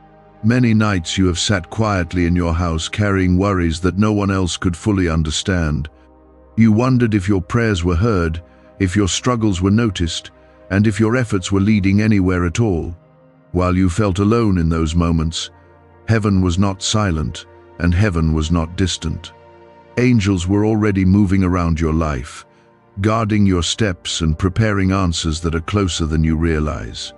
Many nights you have sat quietly in your house carrying worries that no one else could fully understand. You wondered if your prayers were heard, if your struggles were noticed, and if your efforts were leading anywhere at all. While you felt alone in those moments, heaven was not silent and heaven was not distant. Angels were already moving around your life, guarding your steps and preparing answers that are closer than you realize.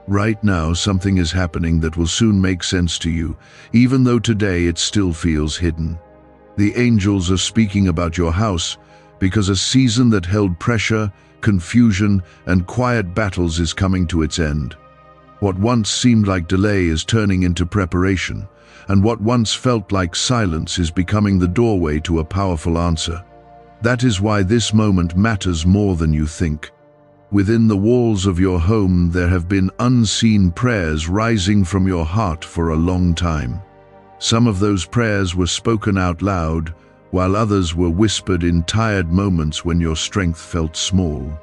Right now, something is happening that will soon make sense to you, even though today it still feels hidden. The angels are speaking about your house because a season that held pressure, confusion, and quiet battles is coming to its end. What once seemed like delay is turning into preparation, and what once felt like silence is becoming the doorway to a powerful answer. That is why this moment matters more than you think. Within the walls of your home, there have been unseen prayers rising from your heart for a long time. Some of those prayers were spoken out loud, while others were whispered in tired moments when your strength felt small.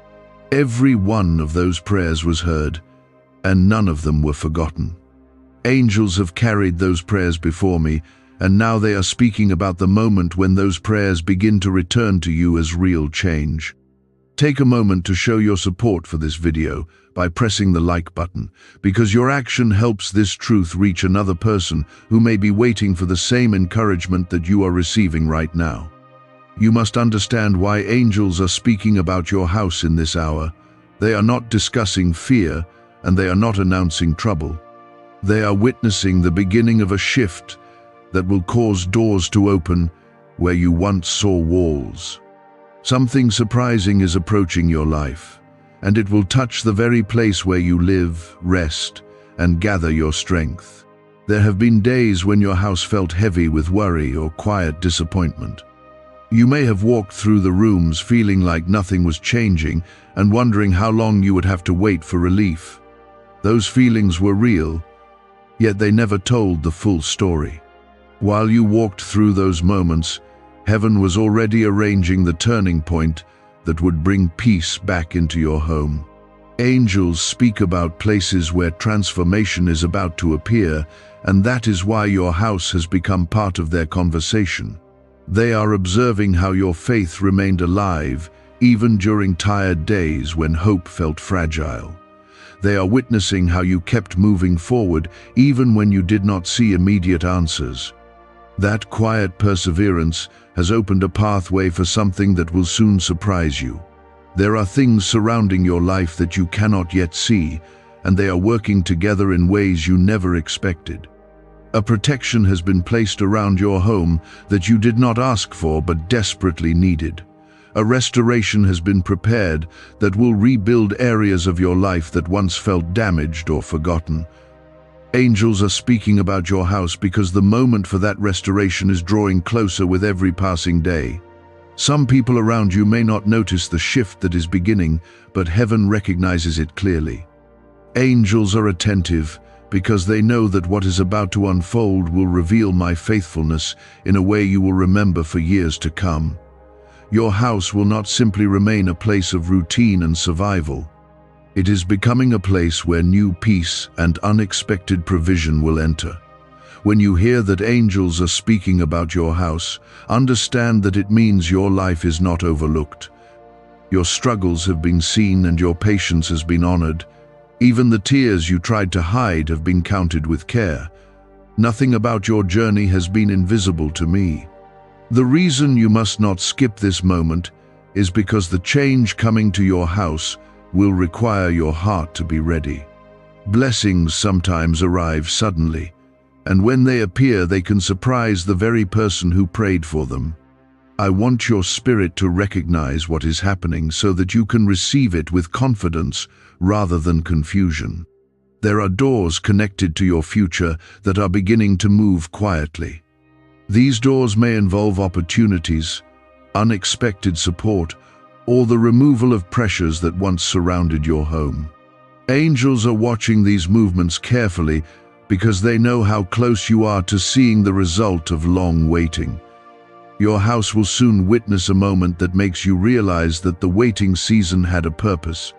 Every one of those prayers was heard, and none of them were forgotten. Angels have carried those prayers before me, and now they are speaking about the moment when those prayers begin to return to you as real change. Take a moment to show your support for this video by pressing the like button, because your action helps this truth reach another person who may be waiting for the same encouragement that you are receiving right now. You must understand why angels are speaking about your house in this hour. They are not discussing fear, and they are not announcing trouble. They are witnessing the beginning of a shift that will cause doors to open where you once saw walls. Something surprising is approaching your life, and it will touch the very place where you live, rest, and gather your strength. There have been days when your house felt heavy with worry or quiet disappointment. You may have walked through the rooms feeling like nothing was changing and wondering how long you would have to wait for relief. Those feelings were real, yet they never told the full story. While you walked through those moments, heaven was already arranging the turning point that would bring peace back into your home. Angels speak about places where transformation is about to appear, and that is why your house has become part of their conversation. They are observing how your faith remained alive, even during tired days when hope felt fragile. They are witnessing how you kept moving forward even when you did not see immediate answers. That quiet perseverance has opened a pathway for something that will soon surprise you. There are things surrounding your life that you cannot yet see, and they are working together in ways you never expected. A protection has been placed around your home that you did not ask for but desperately needed. A restoration has been prepared that will rebuild areas of your life that once felt damaged or forgotten. Angels are speaking about your house because the moment for that restoration is drawing closer with every passing day. Some people around you may not notice the shift that is beginning, but heaven recognizes it clearly. Angels are attentive because they know that what is about to unfold will reveal my faithfulness in a way you will remember for years to come. Your house will not simply remain a place of routine and survival. It is becoming a place where new peace and unexpected provision will enter. When you hear that angels are speaking about your house, understand that it means your life is not overlooked. Your struggles have been seen and your patience has been honored. Even the tears you tried to hide have been counted with care. Nothing about your journey has been invisible to me. The reason you must not skip this moment is because the change coming to your house will require your heart to be ready. Blessings sometimes arrive suddenly, and when they appear, they can surprise the very person who prayed for them. I want your spirit to recognize what is happening so that you can receive it with confidence rather than confusion. There are doors connected to your future that are beginning to move quietly. These doors may involve opportunities, unexpected support, or the removal of pressures that once surrounded your home. Angels are watching these movements carefully because they know how close you are to seeing the result of long waiting. Your house will soon witness a moment that makes you realize that the waiting season had a purpose.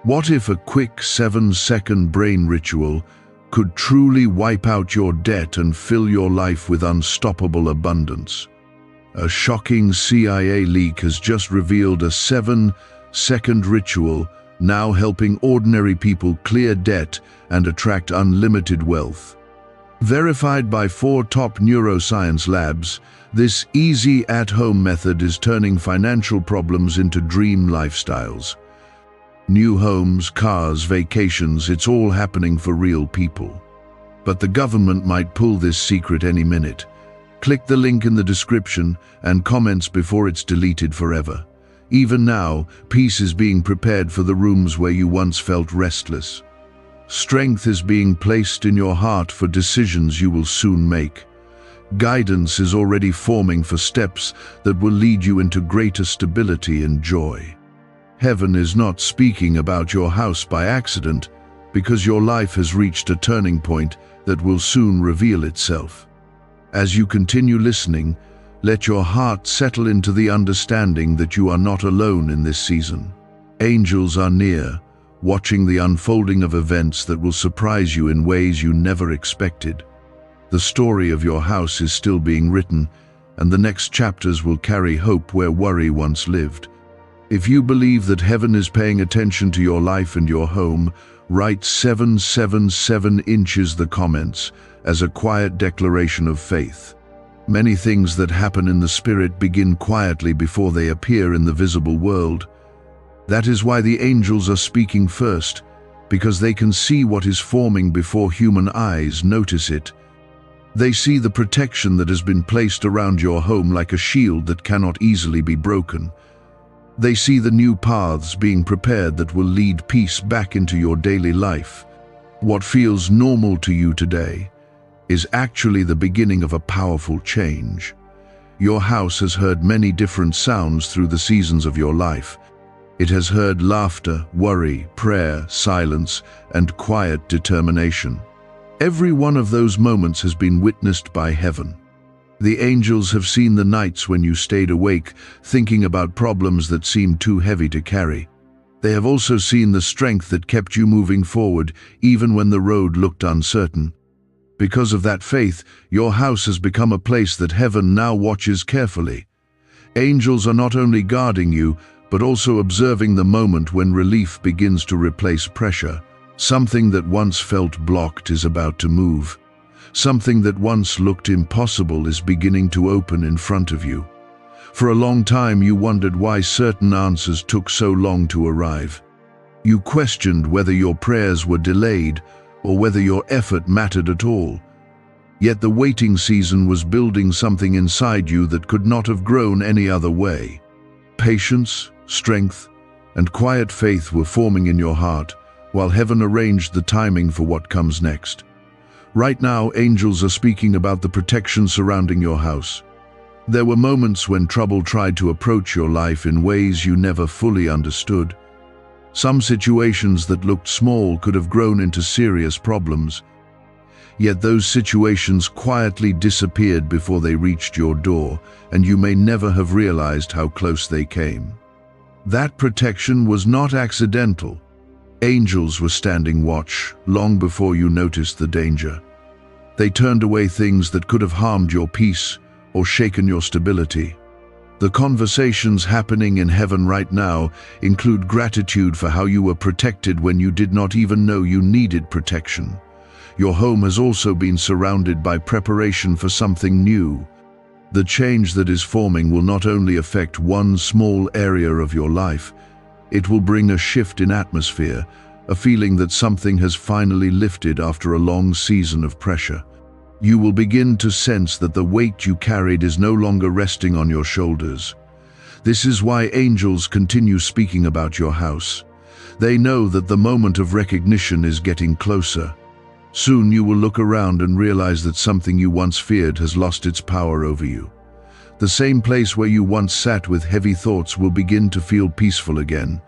What if a quick 7-second brain ritual could truly wipe out your debt and fill your life with unstoppable abundance? A shocking CIA leak has just revealed a 7-second ritual now helping ordinary people clear debt and attract unlimited wealth. Verified by 4 top neuroscience labs, this easy at-home method is turning financial problems into dream lifestyles. New homes, cars, vacations, it's all happening for real people. But the government might pull this secret any minute. Click the link in the description and comments before it's deleted forever. Even now, peace is being prepared for the rooms where you once felt restless. Strength is being placed in your heart for decisions you will soon make. Guidance is already forming for steps that will lead you into greater stability and joy. Heaven is not speaking about your house by accident, because your life has reached a turning point that will soon reveal itself. As you continue listening, let your heart settle into the understanding that you are not alone in this season. Angels are near, watching the unfolding of events that will surprise you in ways you never expected. The story of your house is still being written, and the next chapters will carry hope where worry once lived. If you believe that heaven is paying attention to your life and your home, write 777 inches the comments as a quiet declaration of faith. Many things that happen in the spirit begin quietly before they appear in the visible world. That is why the angels are speaking first, because they can see what is forming before human eyes notice it. They see the protection that has been placed around your home like a shield that cannot easily be broken. They see the new paths being prepared that will lead peace back into your daily life. What feels normal to you today is actually the beginning of a powerful change. Your house has heard many different sounds through the seasons of your life. It has heard laughter, worry, prayer, silence, and quiet determination. Every one of those moments has been witnessed by heaven. The angels have seen the nights when you stayed awake, thinking about problems that seemed too heavy to carry. They have also seen the strength that kept you moving forward, even when the road looked uncertain. Because of that faith, your house has become a place that heaven now watches carefully. Angels are not only guarding you, but also observing the moment when relief begins to replace pressure. Something that once felt blocked is about to move. Something that once looked impossible is beginning to open in front of you. For a long time you wondered why certain answers took so long to arrive. You questioned whether your prayers were delayed or whether your effort mattered at all. Yet the waiting season was building something inside you that could not have grown any other way. Patience, strength, and quiet faith were forming in your heart, while heaven arranged the timing for what comes next. Right now, angels are speaking about the protection surrounding your house. There were moments when trouble tried to approach your life in ways you never fully understood. Some situations that looked small could have grown into serious problems. Yet those situations quietly disappeared before they reached your door, and you may never have realized how close they came. That protection was not accidental. Angels were standing watch long before you noticed the danger. They turned away things that could have harmed your peace or shaken your stability. The conversations happening in heaven right now include gratitude for how you were protected when you did not even know you needed protection. Your home has also been surrounded by preparation for something new. The change that is forming will not only affect one small area of your life, it will bring a shift in atmosphere, a feeling that something has finally lifted after a long season of pressure. You will begin to sense that the weight you carried is no longer resting on your shoulders. This is why angels continue speaking about your house. They know that the moment of recognition is getting closer. Soon you will look around and realize that something you once feared has lost its power over you. The same place where you once sat with heavy thoughts will begin to feel peaceful again.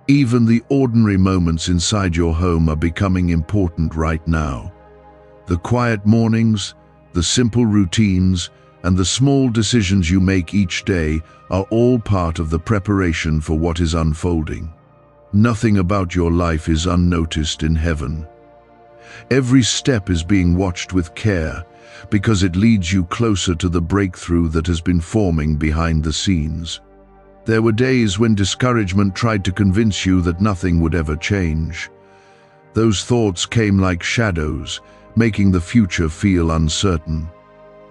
Even the ordinary moments inside your home are becoming important right now. The quiet mornings, the simple routines, and the small decisions you make each day are all part of the preparation for what is unfolding. Nothing about your life is unnoticed in heaven. Every step is being watched with care, because it leads you closer to the breakthrough that has been forming behind the scenes. There were days when discouragement tried to convince you that nothing would ever change. Those thoughts came like shadows, making the future feel uncertain.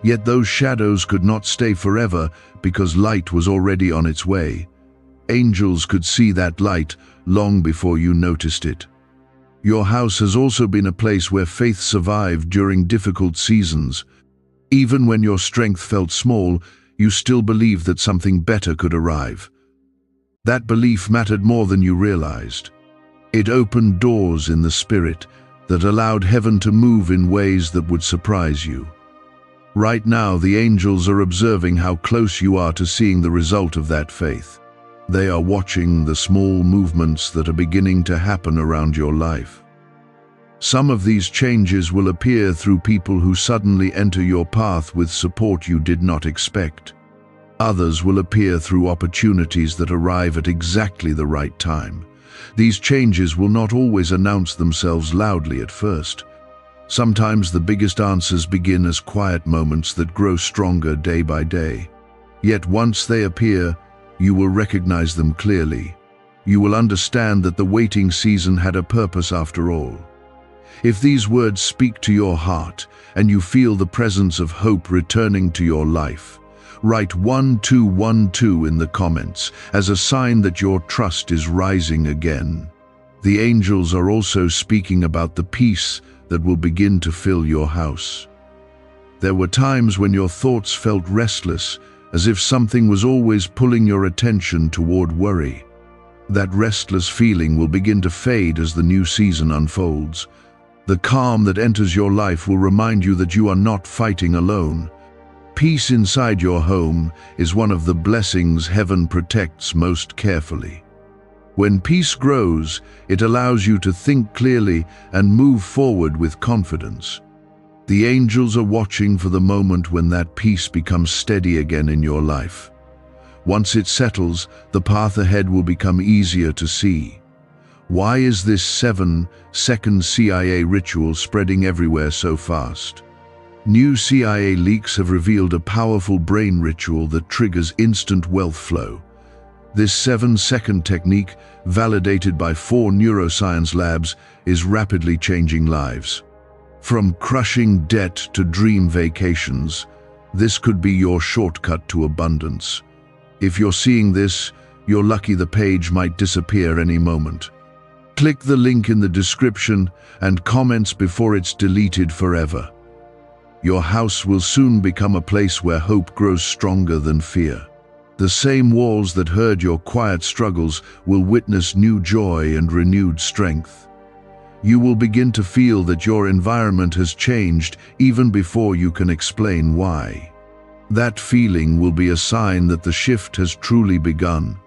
Yet those shadows could not stay forever because light was already on its way. Angels could see that light long before you noticed it. Your house has also been a place where faith survived during difficult seasons. Even when your strength felt small, you still believed that something better could arrive. That belief mattered more than you realized. It opened doors in the spirit that allowed heaven to move in ways that would surprise you. Right now, the angels are observing how close you are to seeing the result of that faith. They are watching the small movements that are beginning to happen around your life. Some of these changes will appear through people who suddenly enter your path with support you did not expect. Others will appear through opportunities that arrive at exactly the right time. These changes will not always announce themselves loudly at first. Sometimes the biggest answers begin as quiet moments that grow stronger day by day. Yet once they appear, you will recognize them clearly. You will understand that the waiting season had a purpose after all. If these words speak to your heart and you feel the presence of hope returning to your life, write 1212 in the comments as a sign that your trust is rising again. The angels are also speaking about the peace that will begin to fill your house. There were times when your thoughts felt restless, as if something was always pulling your attention toward worry. That restless feeling will begin to fade as the new season unfolds. The calm that enters your life will remind you that you are not fighting alone. Peace inside your home is one of the blessings heaven protects most carefully. When peace grows, it allows you to think clearly and move forward with confidence. The angels are watching for the moment when that peace becomes steady again in your life. Once it settles, the path ahead will become easier to see. Why is this 7-second CIA ritual spreading everywhere so fast? New CIA leaks have revealed a powerful brain ritual that triggers instant wealth flow. This 7-second technique, validated by 4 neuroscience labs, is rapidly changing lives. From crushing debt to dream vacations, this could be your shortcut to abundance. If you're seeing this, you're lucky the page might disappear any moment. Click the link in the description and comments before it's deleted forever. Your house will soon become a place where hope grows stronger than fear. The same walls that heard your quiet struggles will witness new joy and renewed strength. You will begin to feel that your environment has changed even before you can explain why. That feeling will be a sign that the shift has truly begun.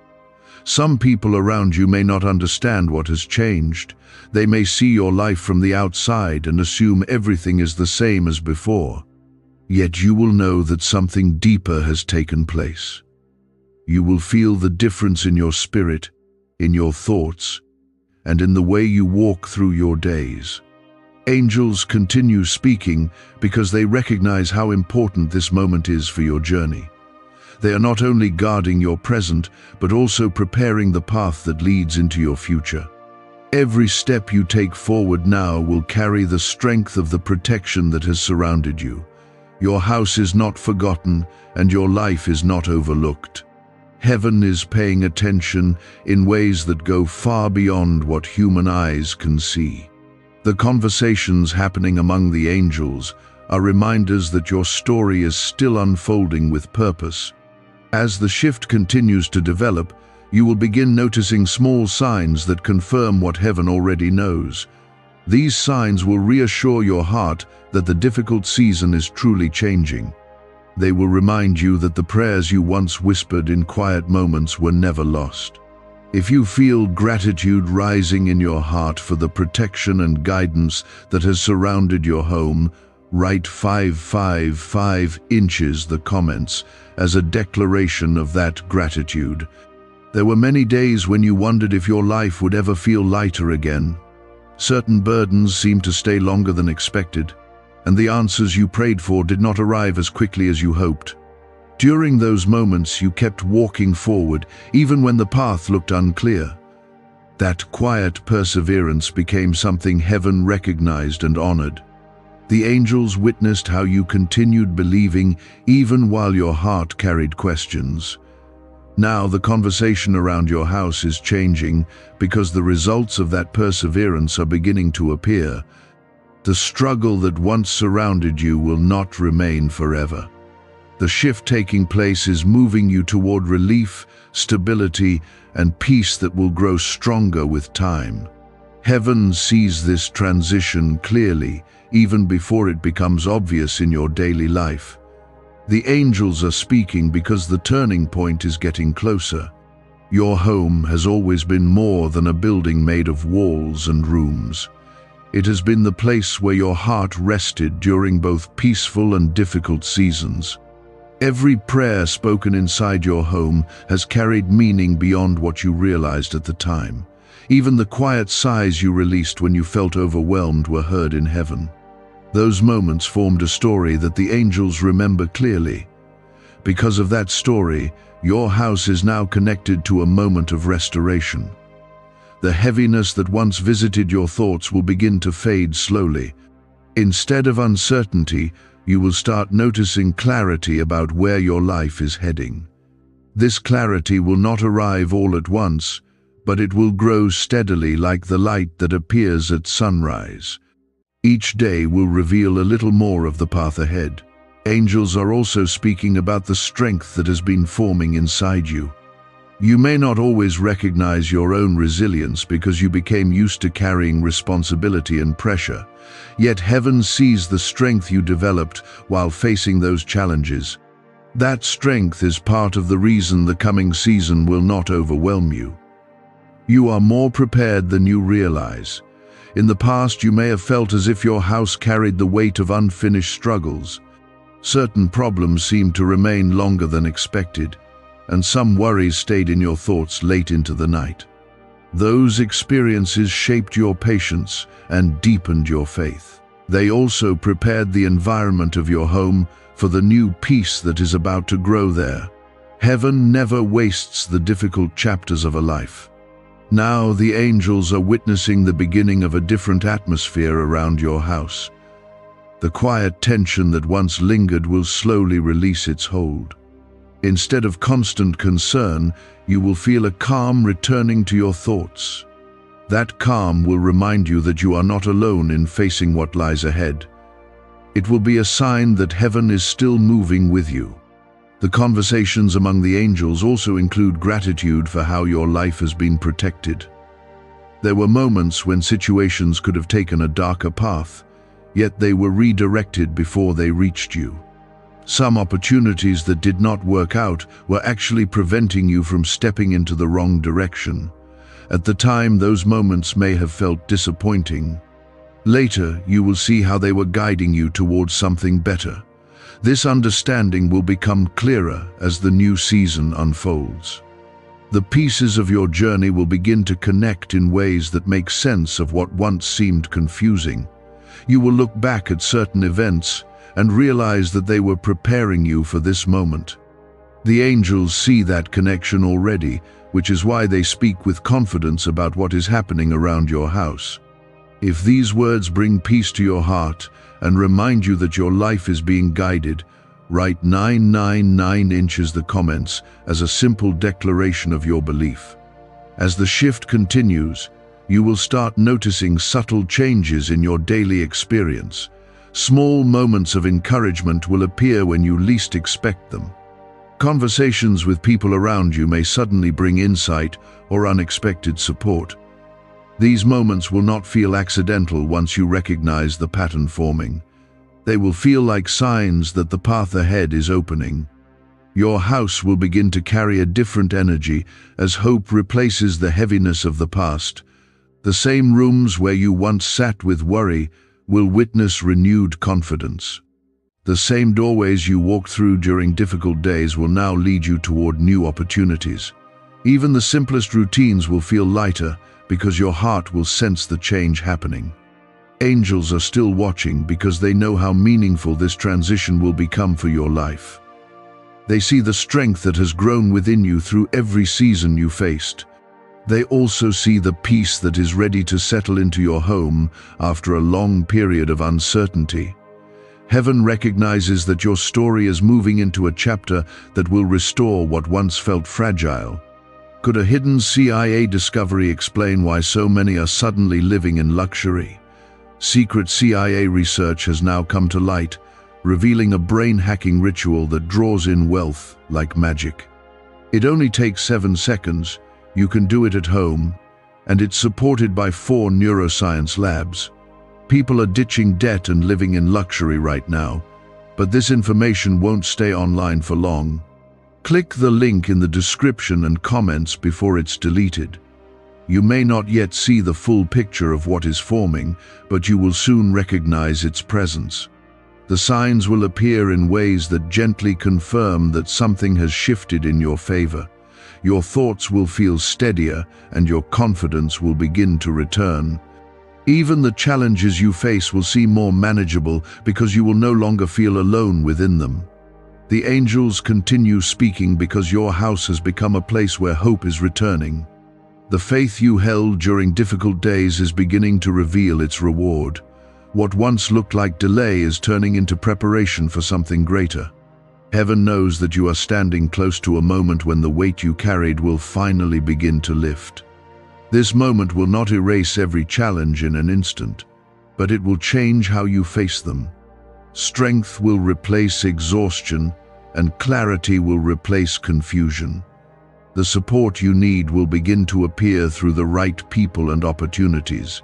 Some people around you may not understand what has changed. They may see your life from the outside and assume everything is the same as before. Yet you will know that something deeper has taken place. You will feel the difference in your spirit, in your thoughts, and in the way you walk through your days. Angels continue speaking because they recognize how important this moment is for your journey. They are not only guarding your present, but also preparing the path that leads into your future. Every step you take forward now will carry the strength of the protection that has surrounded you. Your house is not forgotten, and your life is not overlooked. Heaven is paying attention in ways that go far beyond what human eyes can see. The conversations happening among the angels are reminders that your story is still unfolding with purpose. As the shift continues to develop, you will begin noticing small signs that confirm what heaven already knows. These signs will reassure your heart that the difficult season is truly changing. They will remind you that the prayers you once whispered in quiet moments were never lost. If you feel gratitude rising in your heart for the protection and guidance that has surrounded your home, write 555 inches the comments as a declaration of that gratitude. There were many days when you wondered if your life would ever feel lighter again. Certain burdens seemed to stay longer than expected, and the answers you prayed for did not arrive as quickly as you hoped. During those moments, you kept walking forward, even when the path looked unclear. That quiet perseverance became something heaven recognized and honored. The angels witnessed how you continued believing even while your heart carried questions. Now the conversation around your house is changing because the results of that perseverance are beginning to appear. The struggle that once surrounded you will not remain forever. The shift taking place is moving you toward relief, stability, and peace that will grow stronger with time. Heaven sees this transition clearly, even before it becomes obvious in your daily life. The angels are speaking because the turning point is getting closer. Your home has always been more than a building made of walls and rooms. It has been the place where your heart rested during both peaceful and difficult seasons. Every prayer spoken inside your home has carried meaning beyond what you realized at the time. Even the quiet sighs you released when you felt overwhelmed were heard in heaven. Those moments formed a story that the angels remember clearly. Because of that story, your house is now connected to a moment of restoration. The heaviness that once visited your thoughts will begin to fade slowly. Instead of uncertainty, you will start noticing clarity about where your life is heading. This clarity will not arrive all at once, but it will grow steadily like the light that appears at sunrise. Each day will reveal a little more of the path ahead. Angels are also speaking about the strength that has been forming inside you. You may not always recognize your own resilience because you became used to carrying responsibility and pressure. Yet heaven sees the strength you developed while facing those challenges. That strength is part of the reason the coming season will not overwhelm you. You are more prepared than you realize. In the past, you may have felt as if your house carried the weight of unfinished struggles. Certain problems seemed to remain longer than expected, and some worries stayed in your thoughts late into the night. Those experiences shaped your patience and deepened your faith. They also prepared the environment of your home for the new peace that is about to grow there. Heaven never wastes the difficult chapters of a life. Now the angels are witnessing the beginning of a different atmosphere around your house. The quiet tension that once lingered will slowly release its hold. Instead of constant concern, you will feel a calm returning to your thoughts. That calm will remind you that you are not alone in facing what lies ahead. It will be a sign that heaven is still moving with you. The conversations among the angels also include gratitude for how your life has been protected. There were moments when situations could have taken a darker path, yet they were redirected before they reached you. Some opportunities that did not work out were actually preventing you from stepping into the wrong direction. At the time, those moments may have felt disappointing. Later, you will see how they were guiding you towards something better. This understanding will become clearer as the new season unfolds. The pieces of your journey will begin to connect in ways that make sense of what once seemed confusing. You will look back at certain events and realize that they were preparing you for this moment. The angels see that connection already, which is why they speak with confidence about what is happening around your house. If these words bring peace to your heart and remind you that your life is being guided, write 999 inches the comments as a simple declaration of your belief. As the shift continues, you will start noticing subtle changes in your daily experience. Small moments of encouragement will appear when you least expect them. Conversations with people around you may suddenly bring insight or unexpected support. These moments will not feel accidental once you recognize the pattern forming. They will feel like signs that the path ahead is opening. Your house will begin to carry a different energy as hope replaces the heaviness of the past. The same rooms where you once sat with worry will witness renewed confidence. The same doorways you walked through during difficult days will now lead you toward new opportunities. Even the simplest routines will feel lighter because your heart will sense the change happening. Angels are still watching because they know how meaningful this transition will become for your life. They see the strength that has grown within you through every season you faced. They also see the peace that is ready to settle into your home after a long period of uncertainty. Heaven recognizes that your story is moving into a chapter that will restore what once felt fragile. Could a hidden CIA discovery explain why so many are suddenly living in luxury? Secret CIA research has now come to light, revealing a brain-hacking ritual that draws in wealth like magic. It only takes 7 seconds. You can do it at home, and it's supported by 4 neuroscience labs. People are ditching debt and living in luxury right now, but this information won't stay online for long. Click the link in the description and comments before it's deleted. You may not yet see the full picture of what is forming, but you will soon recognize its presence. The signs will appear in ways that gently confirm that something has shifted in your favor. Your thoughts will feel steadier and your confidence will begin to return. Even the challenges you face will seem more manageable because you will no longer feel alone within them. The angels continue speaking because your house has become a place where hope is returning. The faith you held during difficult days is beginning to reveal its reward. What once looked like delay is turning into preparation for something greater. Heaven knows that you are standing close to a moment when the weight you carried will finally begin to lift. This moment will not erase every challenge in an instant, but it will change how you face them. Strength will replace exhaustion, and clarity will replace confusion. The support you need will begin to appear through the right people and opportunities.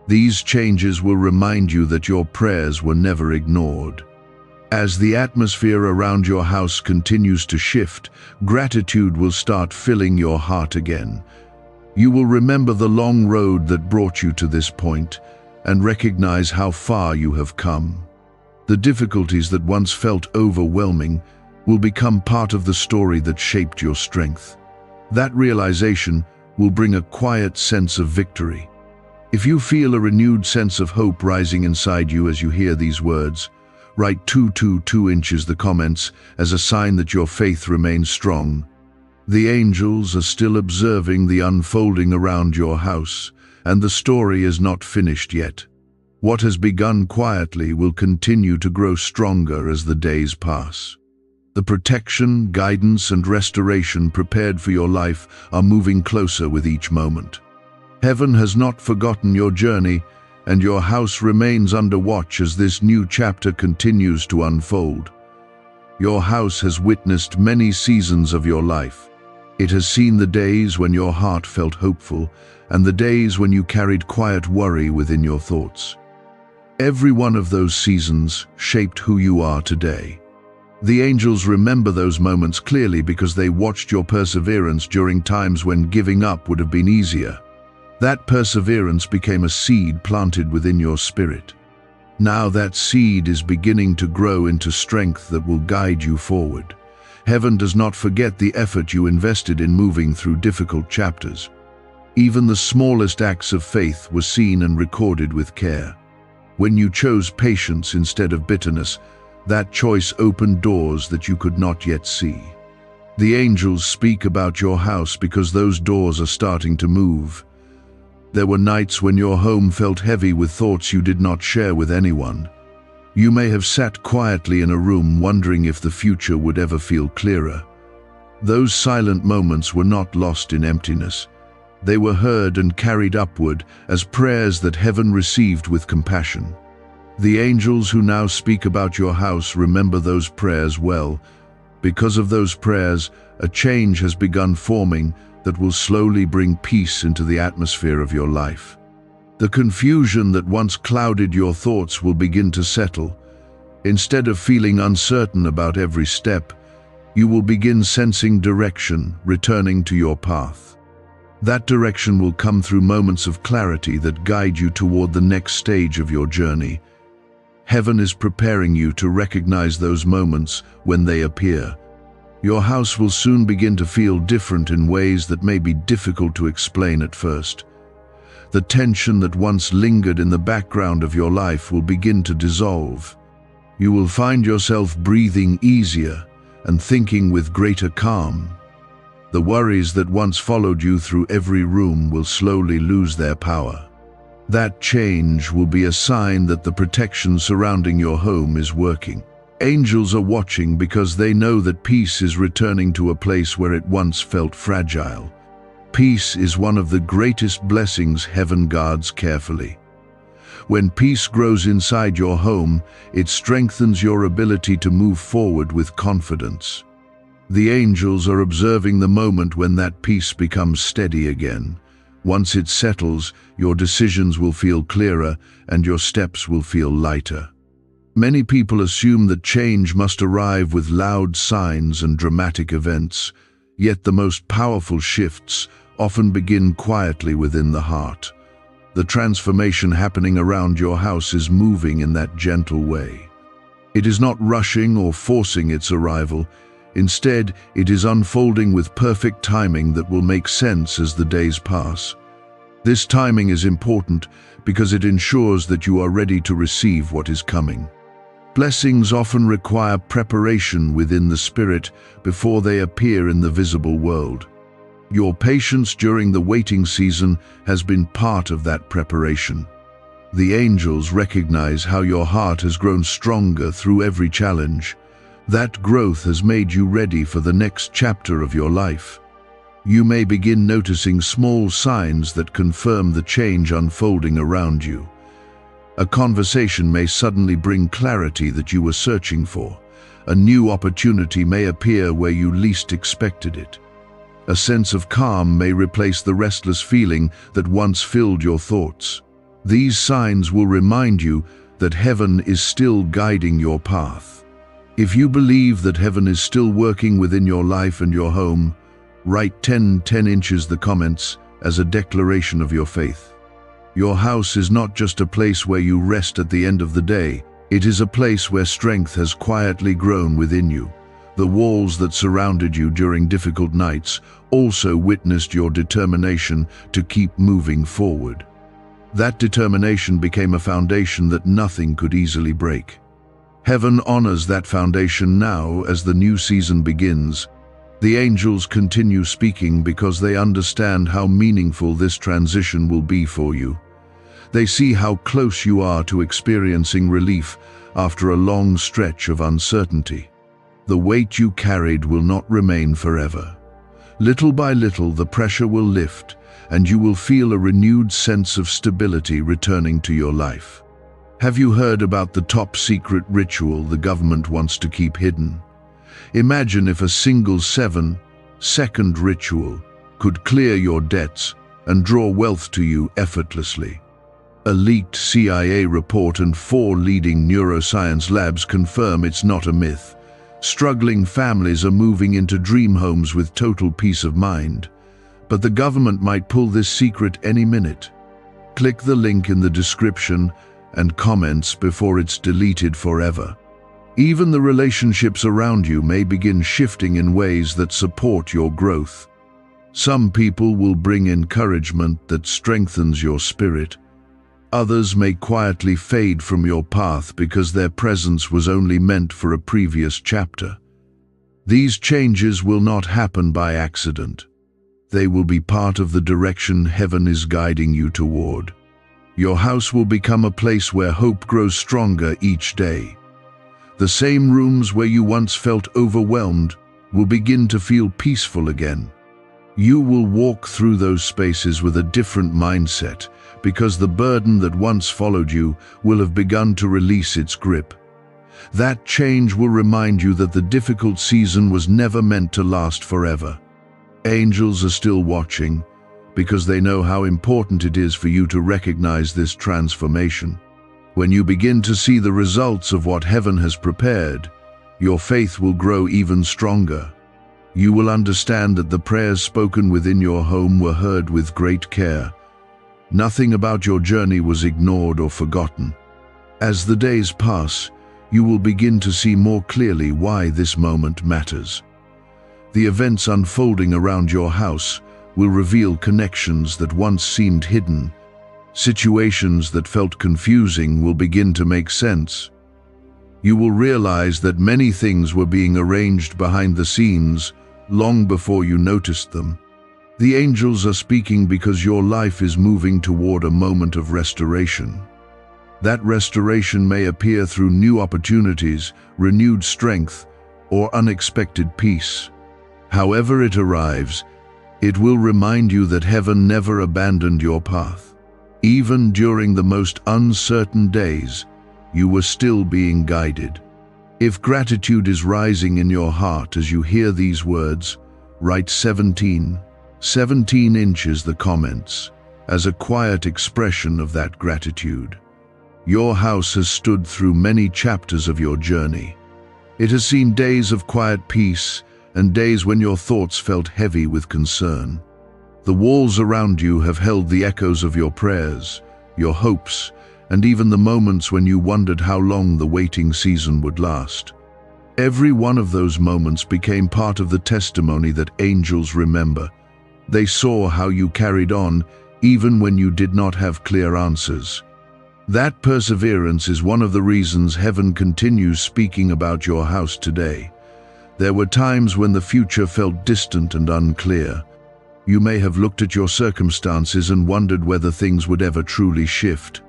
These changes will remind you that your prayers were never ignored. As the atmosphere around your house continues to shift, gratitude will start filling your heart again. You will remember the long road that brought you to this point and recognize how far you have come. The difficulties that once felt overwhelming will become part of the story that shaped your strength. That realization will bring a quiet sense of victory. If you feel a renewed sense of hope rising inside you as you hear these words, write 222 inches the comments as a sign that your faith remains strong. The angels are still observing the unfolding around your house, and the story is not finished yet. What has begun quietly will continue to grow stronger as the days pass. The protection, guidance, and restoration prepared for your life are moving closer with each moment. Heaven has not forgotten your journey, and your house remains under watch as this new chapter continues to unfold. Your house has witnessed many seasons of your life. It has seen the days when your heart felt hopeful, and the days when you carried quiet worry within your thoughts. Every one of those seasons shaped who you are today. The angels remember those moments clearly because they watched your perseverance during times when giving up would have been easier. That perseverance became a seed planted within your spirit. Now that seed is beginning to grow into strength that will guide you forward. Heaven does not forget the effort you invested in moving through difficult chapters. Even the smallest acts of faith were seen and recorded with care. When you chose patience instead of bitterness, that choice opened doors that you could not yet see. The angels speak about your house because those doors are starting to move. There were nights when your home felt heavy with thoughts you did not share with anyone. You may have sat quietly in a room wondering if the future would ever feel clearer. Those silent moments were not lost in emptiness. They were heard and carried upward as prayers that heaven received with compassion. The angels who now speak about your house remember those prayers well. Because of those prayers, a change has begun forming that will slowly bring peace into the atmosphere of your life. The confusion that once clouded your thoughts will begin to settle. Instead of feeling uncertain about every step, you will begin sensing direction returning to your path. That direction will come through moments of clarity that guide you toward the next stage of your journey. Heaven is preparing you to recognize those moments when they appear. Your house will soon begin to feel different in ways that may be difficult to explain at first. The tension that once lingered in the background of your life will begin to dissolve. You will find yourself breathing easier, and thinking with greater calm. The worries that once followed you through every room will slowly lose their power. That change will be a sign that the protection surrounding your home is working. Angels are watching because they know that peace is returning to a place where it once felt fragile. Peace is one of the greatest blessings heaven guards carefully. When peace grows inside your home, it strengthens your ability to move forward with confidence. The angels are observing the moment when that peace becomes steady again. Once it settles, your decisions will feel clearer and your steps will feel lighter. Many people assume that change must arrive with loud signs and dramatic events, yet the most powerful shifts often begin quietly within the heart. The transformation happening around your house is moving in that gentle way. It is not rushing or forcing its arrival. Instead, it is unfolding with perfect timing that will make sense as the days pass. This timing is important because it ensures that you are ready to receive what is coming. Blessings often require preparation within the spirit before they appear in the visible world. Your patience during the waiting season has been part of that preparation. The angels recognize how your heart has grown stronger through every challenge. That growth has made you ready for the next chapter of your life. You may begin noticing small signs that confirm the change unfolding around you. A conversation may suddenly bring clarity that you were searching for. A new opportunity may appear where you least expected it. A sense of calm may replace the restless feeling that once filled your thoughts. These signs will remind you that heaven is still guiding your path. If you believe that heaven is still working within your life and your home, write 10 inches the comments as a declaration of your faith. Your house is not just a place where you rest at the end of the day. It is a place where strength has quietly grown within you. The walls that surrounded you during difficult nights also witnessed your determination to keep moving forward. That determination became a foundation that nothing could easily break. Heaven honors that foundation now as the new season begins. The angels continue speaking because they understand how meaningful this transition will be for you. They see how close you are to experiencing relief after a long stretch of uncertainty. The weight you carried will not remain forever. Little by little, the pressure will lift, and you will feel a renewed sense of stability returning to your life. Have you heard about the top secret ritual the government wants to keep hidden? Imagine if a single 7-second ritual could clear your debts and draw wealth to you effortlessly. A leaked CIA report and 4 leading neuroscience labs confirm it's not a myth. Struggling families are moving into dream homes with total peace of mind. But the government might pull this secret any minute. Click the link in the description and comments before it's deleted forever. Even the relationships around you may begin shifting in ways that support your growth. Some people will bring encouragement that strengthens your spirit. Others may quietly fade from your path because their presence was only meant for a previous chapter. These changes will not happen by accident. They will be part of the direction heaven is guiding you toward. Your house will become a place where hope grows stronger each day. The same rooms where you once felt overwhelmed will begin to feel peaceful again. You will walk through those spaces with a different mindset because the burden that once followed you will have begun to release its grip. That change will remind you that the difficult season was never meant to last forever. Angels are still watching because they know how important it is for you to recognize this transformation. When you begin to see the results of what heaven has prepared, your faith will grow even stronger. You will understand that the prayers spoken within your home were heard with great care. Nothing about your journey was ignored or forgotten. As the days pass, you will begin to see more clearly why this moment matters. The events unfolding around your house will reveal connections that once seemed hidden. Situations that felt confusing will begin to make sense. You will realize that many things were being arranged behind the scenes long before you noticed them. The angels are speaking because your life is moving toward a moment of restoration. That restoration may appear through new opportunities, renewed strength, or unexpected peace. However it arrives, it will remind you that heaven never abandoned your path. Even during the most uncertain days, you were still being guided. If gratitude is rising in your heart as you hear these words, write 17 inches the comments, as a quiet expression of that gratitude. Your house has stood through many chapters of your journey. It has seen days of quiet peace and days when your thoughts felt heavy with concern. The walls around you have held the echoes of your prayers, your hopes, and even the moments when you wondered how long the waiting season would last. Every one of those moments became part of the testimony that angels remember. They saw how you carried on even when you did not have clear answers. That perseverance is one of the reasons heaven continues speaking about your house today. There were times when the future felt distant and unclear. You may have looked at your circumstances and wondered whether things would ever truly shift.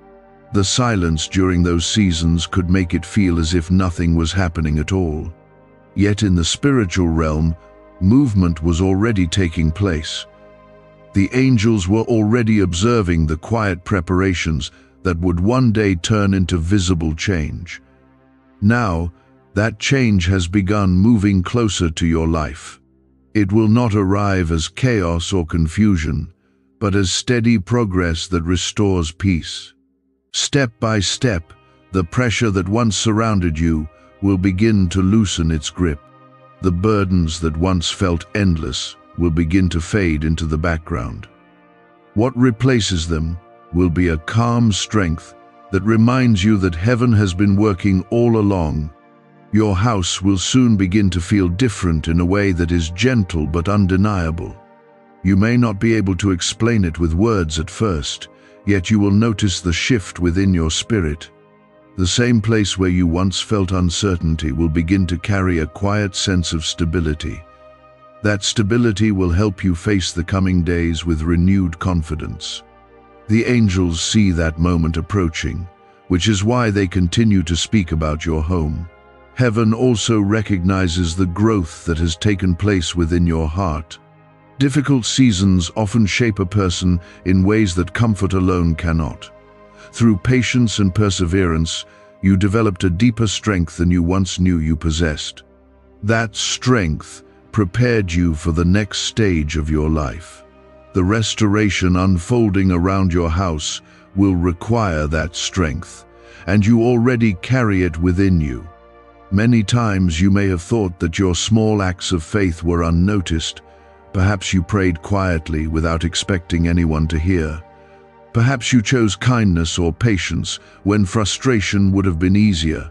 The silence during those seasons could make it feel as if nothing was happening at all. Yet in the spiritual realm, movement was already taking place. The angels were already observing the quiet preparations that would one day turn into visible change. Now, that change has begun moving closer to your life. It will not arrive as chaos or confusion, but as steady progress that restores peace. Step by step, the pressure that once surrounded you will begin to loosen its grip. The burdens that once felt endless will begin to fade into the background. What replaces them will be a calm strength that reminds you that heaven has been working all along. Your house will soon begin to feel different in a way that is gentle but undeniable. You may not be able to explain it with words at first, yet you will notice the shift within your spirit. The same place where you once felt uncertainty will begin to carry a quiet sense of stability. That stability will help you face the coming days with renewed confidence. The angels see that moment approaching, which is why they continue to speak about your home. Heaven also recognizes the growth that has taken place within your heart. Difficult seasons often shape a person in ways that comfort alone cannot. Through patience and perseverance, you developed a deeper strength than you once knew you possessed. That strength prepared you for the next stage of your life. The restoration unfolding around your house will require that strength, and you already carry it within you. Many times you may have thought that your small acts of faith were unnoticed. Perhaps you prayed quietly without expecting anyone to hear. Perhaps you chose kindness or patience when frustration would have been easier.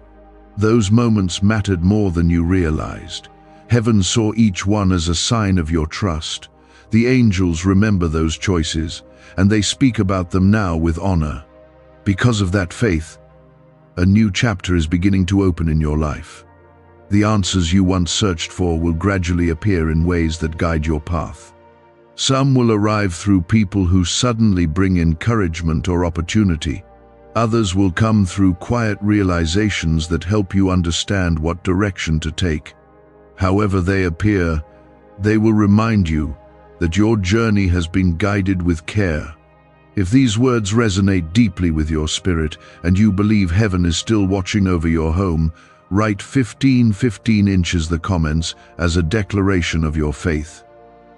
Those moments mattered more than you realized. Heaven saw each one as a sign of your trust. The angels remember those choices, and they speak about them now with honor. Because of that faith, a new chapter is beginning to open in your life. The answers you once searched for will gradually appear in ways that guide your path. Some will arrive through people who suddenly bring encouragement or opportunity. Others will come through quiet realizations that help you understand what direction to take. However they appear, they will remind you that your journey has been guided with care. If these words resonate deeply with your spirit and you believe heaven is still watching over your home, write 15 inches the comments as a declaration of your faith.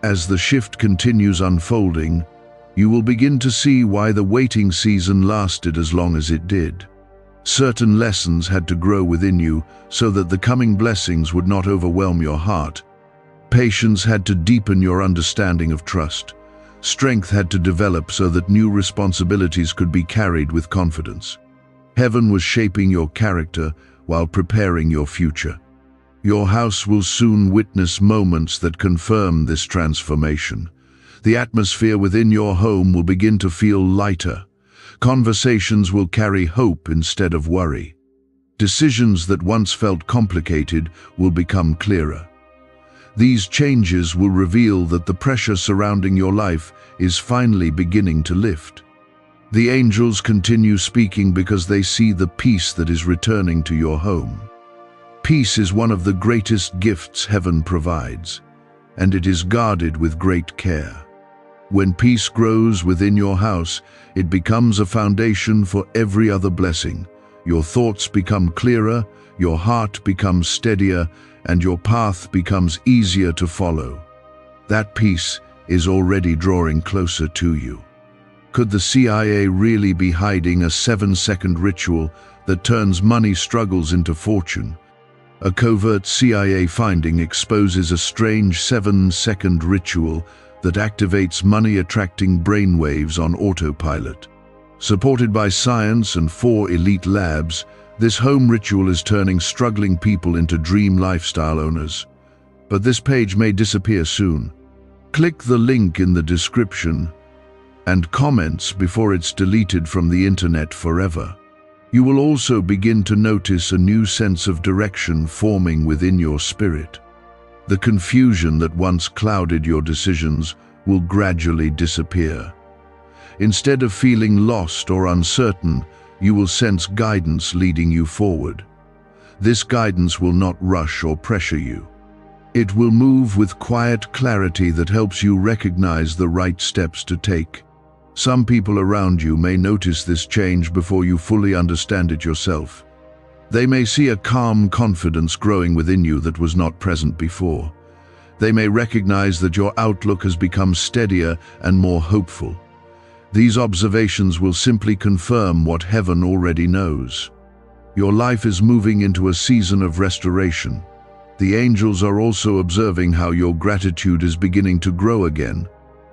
As the shift continues unfolding, you will begin to see why the waiting season lasted as long as it did. Certain lessons had to grow within you so that the coming blessings would not overwhelm your heart. Patience had to deepen your understanding of trust. Strength had to develop so that new responsibilities could be carried with confidence. Heaven was shaping your character while preparing your future. Your house will soon witness moments that confirm this transformation. The atmosphere within your home will begin to feel lighter. Conversations will carry hope instead of worry. Decisions that once felt complicated will become clearer. These changes will reveal that the pressure surrounding your life is finally beginning to lift. The angels continue speaking because they see the peace that is returning to your home. Peace is one of the greatest gifts heaven provides, and it is guarded with great care. When peace grows within your house, it becomes a foundation for every other blessing. Your thoughts become clearer, your heart becomes steadier, and your path becomes easier to follow. That peace is already drawing closer to you. Could the CIA really be hiding a 7-second ritual that turns money struggles into fortune? A covert CIA finding exposes a strange 7-second ritual that activates money-attracting brainwaves on autopilot. Supported by science and 4 elite labs, this home ritual is turning struggling people into dream lifestyle owners. But this page may disappear soon. Click the link in the description and comments before it's deleted from the internet forever. You will also begin to notice a new sense of direction forming within your spirit. The confusion that once clouded your decisions will gradually disappear. Instead of feeling lost or uncertain, you will sense guidance leading you forward. This guidance will not rush or pressure you. It will move with quiet clarity that helps you recognize the right steps to take. Some people around you may notice this change before you fully understand it yourself. They may see a calm confidence growing within you that was not present before. They may recognize that your outlook has become steadier and more hopeful. These observations will simply confirm what heaven already knows. Your life is moving into a season of restoration. The angels are also observing how your gratitude is beginning to grow again.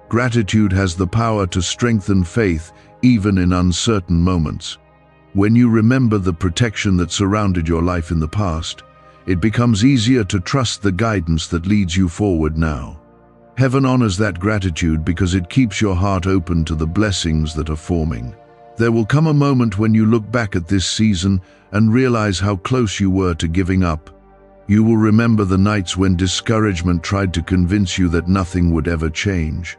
Gratitude has the power to strengthen faith even in uncertain moments. When you remember the protection that surrounded your life in the past, it becomes easier to trust the guidance that leads you forward now. Heaven honors that gratitude because it keeps your heart open to the blessings that are forming. There will come a moment when you look back at this season and realize how close you were to giving up. You will remember the nights when discouragement tried to convince you that nothing would ever change.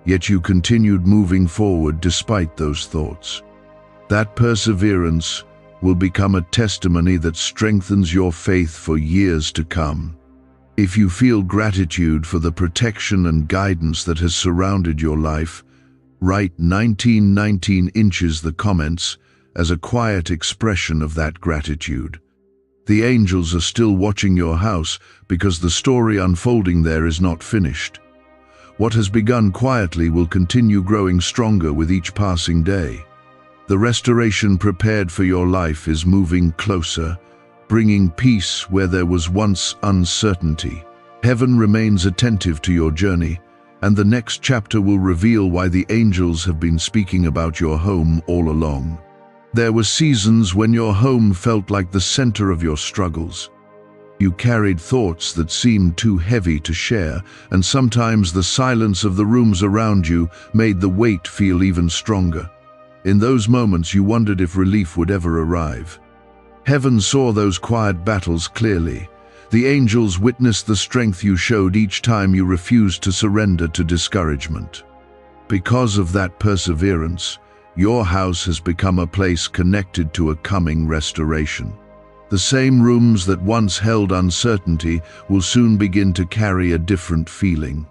Yet you continued moving forward despite those thoughts. That perseverance will become a testimony that strengthens your faith for years to come. If you feel gratitude for the protection and guidance that has surrounded your life, write 1919 inches the comments as a quiet expression of that gratitude. The angels are still watching your house because the story unfolding there is not finished. What has begun quietly will continue growing stronger with each passing day. The restoration prepared for your life is moving closer, bringing peace where there was once uncertainty. Heaven remains attentive to your journey, and the next chapter will reveal why the angels have been speaking about your home all along. There were seasons when your home felt like the center of your struggles. You carried thoughts that seemed too heavy to share, and sometimes the silence of the rooms around you made the weight feel even stronger. In those moments you wondered if relief would ever arrive. Heaven saw those quiet battles clearly. The angels witnessed the strength you showed each time you refused to surrender to discouragement. Because of that perseverance, your house has become a place connected to a coming restoration. The same rooms that once held uncertainty will soon begin to carry a different feeling.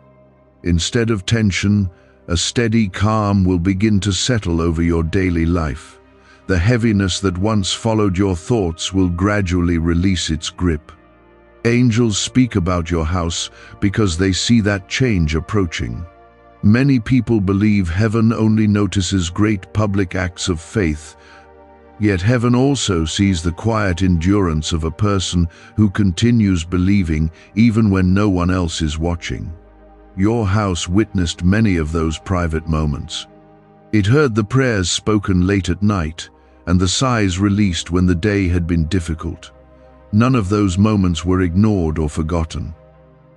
Instead of tension, a steady calm will begin to settle over your daily life. The heaviness that once followed your thoughts will gradually release its grip. Angels speak about your house because they see that change approaching. Many people believe heaven only notices great public acts of faith, yet heaven also sees the quiet endurance of a person who continues believing even when no one else is watching. Your house witnessed many of those private moments. It heard the prayers spoken late at night and the sighs released when the day had been difficult. None of those moments were ignored or forgotten.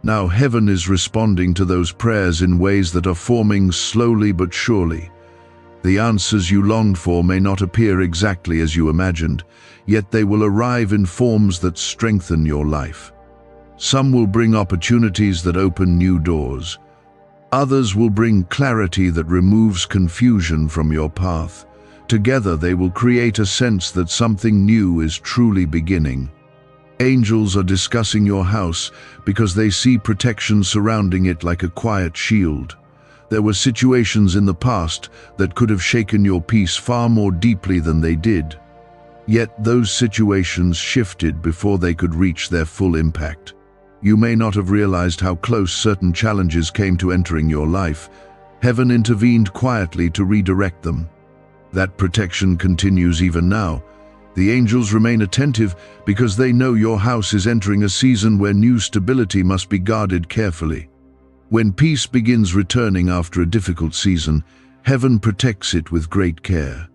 Now heaven is responding to those prayers in ways that are forming slowly but surely. The answers you longed for may not appear exactly as you imagined, yet they will arrive in forms that strengthen your life. Some will bring opportunities that open new doors. Others will bring clarity that removes confusion from your path. Together they will create a sense that something new is truly beginning. Angels are discussing your house because they see protection surrounding it like a quiet shield. There were situations in the past that could have shaken your peace far more deeply than they did. Yet those situations shifted before they could reach their full impact. You may not have realized how close certain challenges came to entering your life. Heaven intervened quietly to redirect them. That protection continues even now. The angels remain attentive because they know your house is entering a season where new stability must be guarded carefully. When peace begins returning after a difficult season, heaven protects it with great care.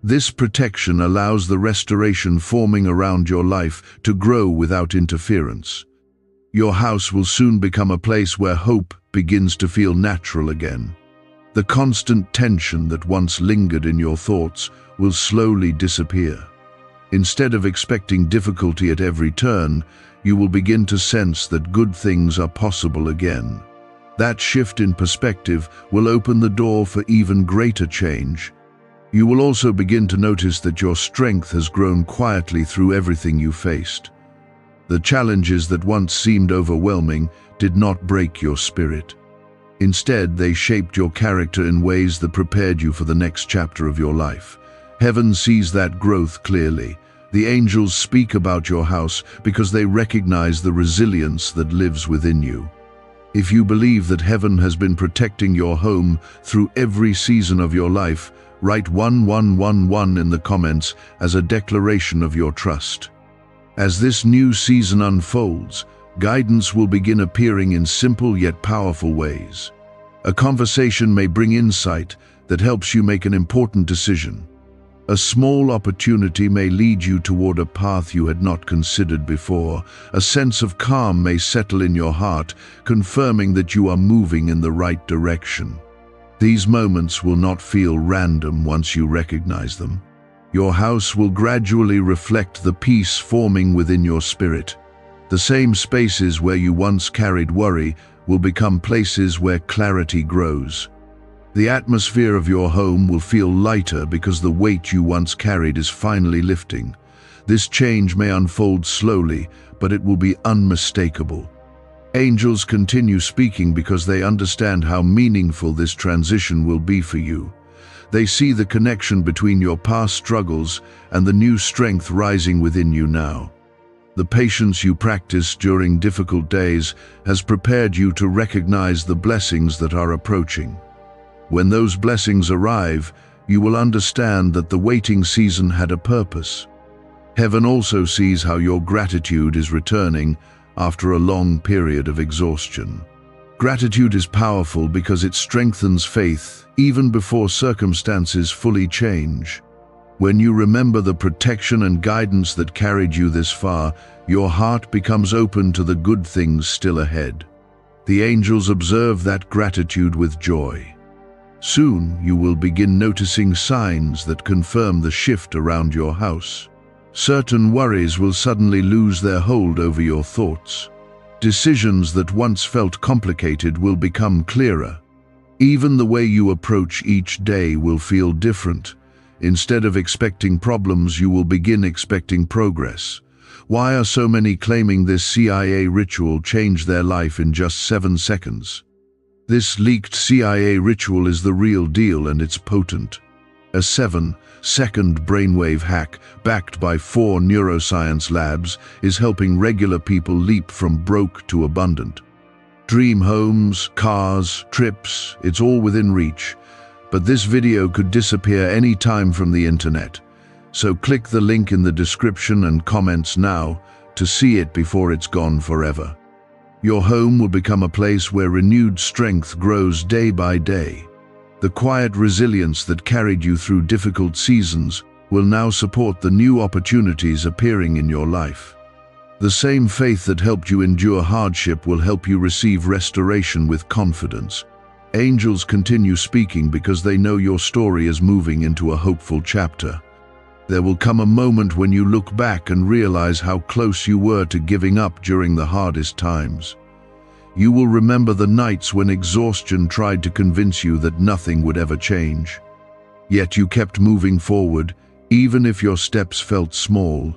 This protection allows the restoration forming around your life to grow without interference. Your house will soon become a place where hope begins to feel natural again. The constant tension that once lingered in your thoughts will slowly disappear. Instead of expecting difficulty at every turn, you will begin to sense that good things are possible again. That shift in perspective will open the door for even greater change. You will also begin to notice that your strength has grown quietly through everything you faced. The challenges that once seemed overwhelming did not break your spirit. Instead, they shaped your character in ways that prepared you for the next chapter of your life. Heaven sees that growth clearly. The angels speak about your house because they recognize the resilience that lives within you. If you believe that heaven has been protecting your home through every season of your life, write 1111 in the comments as a declaration of your trust. As this new season unfolds, guidance will begin appearing in simple yet powerful ways. A conversation may bring insight that helps you make an important decision. A small opportunity may lead you toward a path you had not considered before. A sense of calm may settle in your heart, confirming that you are moving in the right direction. These moments will not feel random once you recognize them. Your house will gradually reflect the peace forming within your spirit. The same spaces where you once carried worry will become places where clarity grows. The atmosphere of your home will feel lighter because the weight you once carried is finally lifting. This change may unfold slowly, but it will be unmistakable. Angels continue speaking because they understand how meaningful this transition will be for you. They see the connection between your past struggles and the new strength rising within you now. The patience you practiced during difficult days has prepared you to recognize the blessings that are approaching. When those blessings arrive, you will understand that the waiting season had a purpose. Heaven also sees how your gratitude is returning after a long period of exhaustion. Gratitude is powerful because it strengthens faith even before circumstances fully change. When you remember the protection and guidance that carried you this far, your heart becomes open to the good things still ahead. The angels observe that gratitude with joy. Soon you will begin noticing signs that confirm the shift around your house. Certain worries will suddenly lose their hold over your thoughts. Decisions that once felt complicated will become clearer. Even the way you approach each day will feel different. Instead of expecting problems, you will begin expecting progress. Why are so many claiming this CIA ritual changed their life in just 7 seconds? This leaked CIA ritual is the real deal, and it's potent. A 7-second brainwave hack backed by 4 neuroscience labs is helping regular people leap from broke to abundant. Dream homes, cars, trips, it's all within reach. But this video could disappear any time from the internet. So click the link in the description and comments now to see it before it's gone forever. Your home will become a place where renewed strength grows day by day. The quiet resilience that carried you through difficult seasons will now support the new opportunities appearing in your life. The same faith that helped you endure hardship will help you receive restoration with confidence. Angels continue speaking because they know your story is moving into a hopeful chapter. There will come a moment when you look back and realize how close you were to giving up during the hardest times. You will remember the nights when exhaustion tried to convince you that nothing would ever change. Yet you kept moving forward, even if your steps felt small.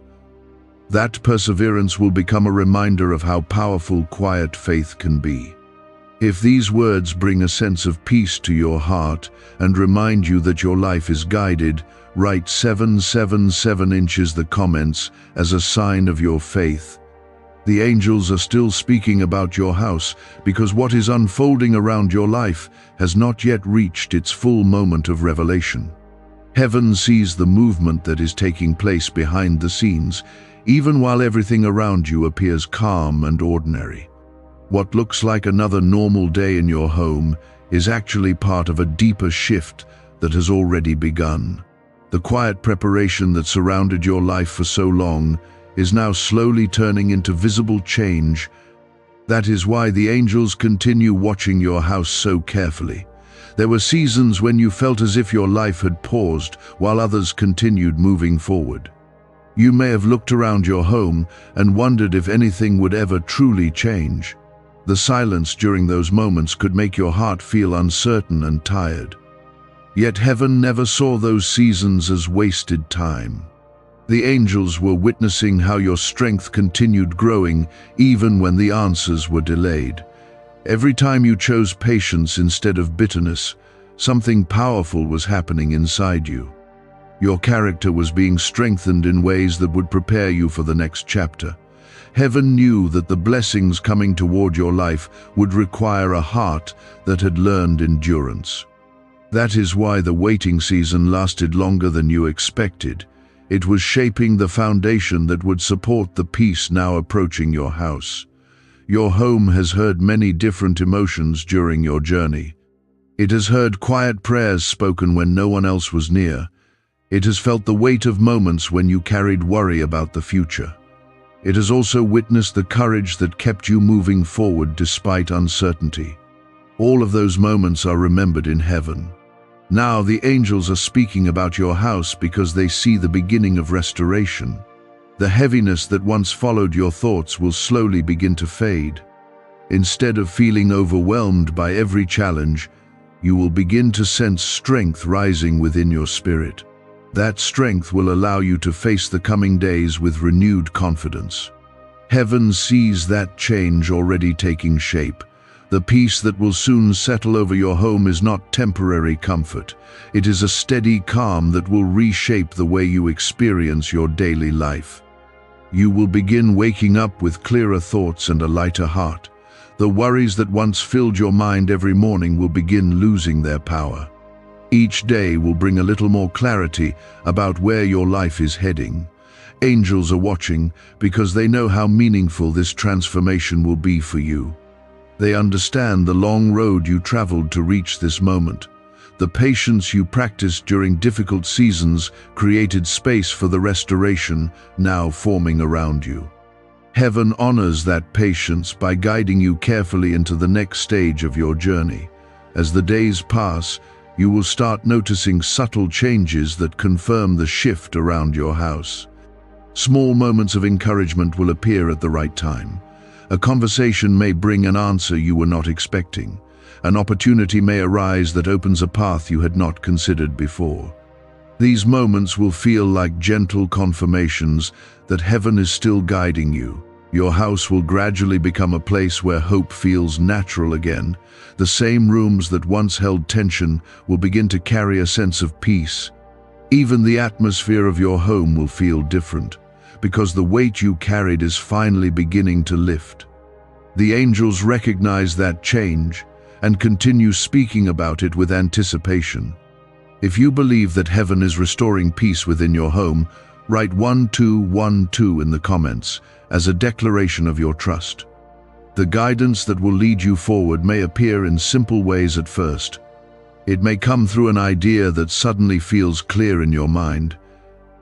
That perseverance will become a reminder of how powerful quiet faith can be. If these words bring a sense of peace to your heart and remind you that your life is guided, write 777 inches the comments as a sign of your faith. The angels are still speaking about your house because what is unfolding around your life has not yet reached its full moment of revelation. Heaven sees the movement that is taking place behind the scenes, even while everything around you appears calm and ordinary. What looks like another normal day in your home is actually part of a deeper shift that has already begun. The quiet preparation that surrounded your life for so long is now slowly turning into visible change. That is why the angels continue watching your house so carefully. There were seasons when you felt as if your life had paused while others continued moving forward. You may have looked around your home and wondered if anything would ever truly change. The silence during those moments could make your heart feel uncertain and tired. Yet heaven never saw those seasons as wasted time. The angels were witnessing how your strength continued growing even when the answers were delayed. Every time you chose patience instead of bitterness, something powerful was happening inside you. Your character was being strengthened in ways that would prepare you for the next chapter. Heaven knew that the blessings coming toward your life would require a heart that had learned endurance. That is why the waiting season lasted longer than you expected. It was shaping the foundation that would support the peace now approaching your house. Your home has heard many different emotions during your journey. It has heard quiet prayers spoken when no one else was near. It has felt the weight of moments when you carried worry about the future. It has also witnessed the courage that kept you moving forward despite uncertainty. All of those moments are remembered in heaven. Now the angels are speaking about your house because they see the beginning of restoration. The heaviness that once followed your thoughts will slowly begin to fade. Instead of feeling overwhelmed by every challenge, you will begin to sense strength rising within your spirit. That strength will allow you to face the coming days with renewed confidence. Heaven sees that change already taking shape. The peace that will soon settle over your home is not temporary comfort. It is a steady calm that will reshape the way you experience your daily life. You will begin waking up with clearer thoughts and a lighter heart. The worries that once filled your mind every morning will begin losing their power. Each day will bring a little more clarity about where your life is heading. Angels are watching because they know how meaningful this transformation will be for you. They understand the long road you traveled to reach this moment. The patience you practiced during difficult seasons created space for the restoration now forming around you. Heaven honors that patience by guiding you carefully into the next stage of your journey. As the days pass, you will start noticing subtle changes that confirm the shift around your house. Small moments of encouragement will appear at the right time. A conversation may bring an answer you were not expecting. An opportunity may arise that opens a path you had not considered before. These moments will feel like gentle confirmations that heaven is still guiding you. Your house will gradually become a place where hope feels natural again. The same rooms that once held tension will begin to carry a sense of peace. Even the atmosphere of your home will feel different, because the weight you carried is finally beginning to lift. The angels recognize that change and continue speaking about it with anticipation. If you believe that heaven is restoring peace within your home, write 1212 in the comments as a declaration of your trust. The guidance that will lead you forward may appear in simple ways at first. It may come through an idea that suddenly feels clear in your mind.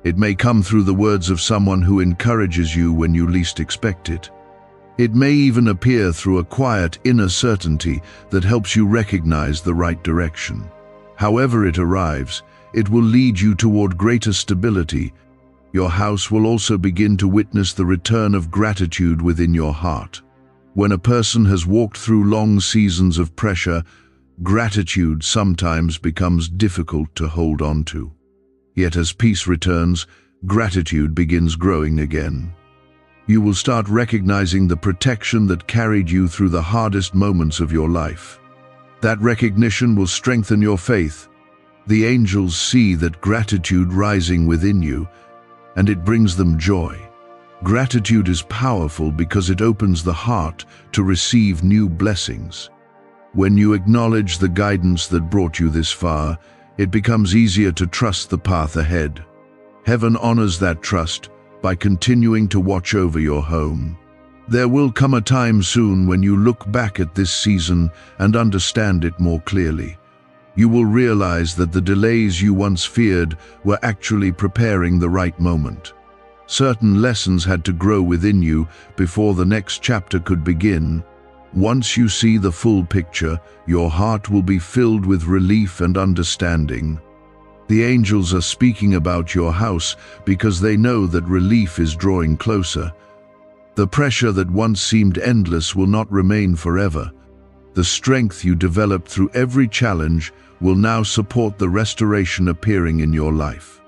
It may come through the words of someone who encourages you when you least expect it. It may even appear through a quiet inner certainty that helps you recognize the right direction. However it arrives, it will lead you toward greater stability. Your house will also begin to witness the return of gratitude within your heart. When a person has walked through long seasons of pressure, gratitude sometimes becomes difficult to hold on to. Yet as peace returns, gratitude begins growing again. You will start recognizing the protection that carried you through the hardest moments of your life. That recognition will strengthen your faith. The angels see that gratitude rising within you, and it brings them joy. Gratitude is powerful because it opens the heart to receive new blessings. When you acknowledge the guidance that brought you this far, it becomes easier to trust the path ahead. Heaven honors that trust by continuing to watch over your home. There will come a time soon when you look back at this season and understand it more clearly. You will realize that the delays you once feared were actually preparing the right moment. Certain lessons had to grow within you before the next chapter could begin. Once you see the full picture, your heart will be filled with relief and understanding. The angels are speaking about your house because they know that relief is drawing closer. The pressure that once seemed endless will not remain forever. The strength you developed through every challenge will now support the restoration appearing in your life.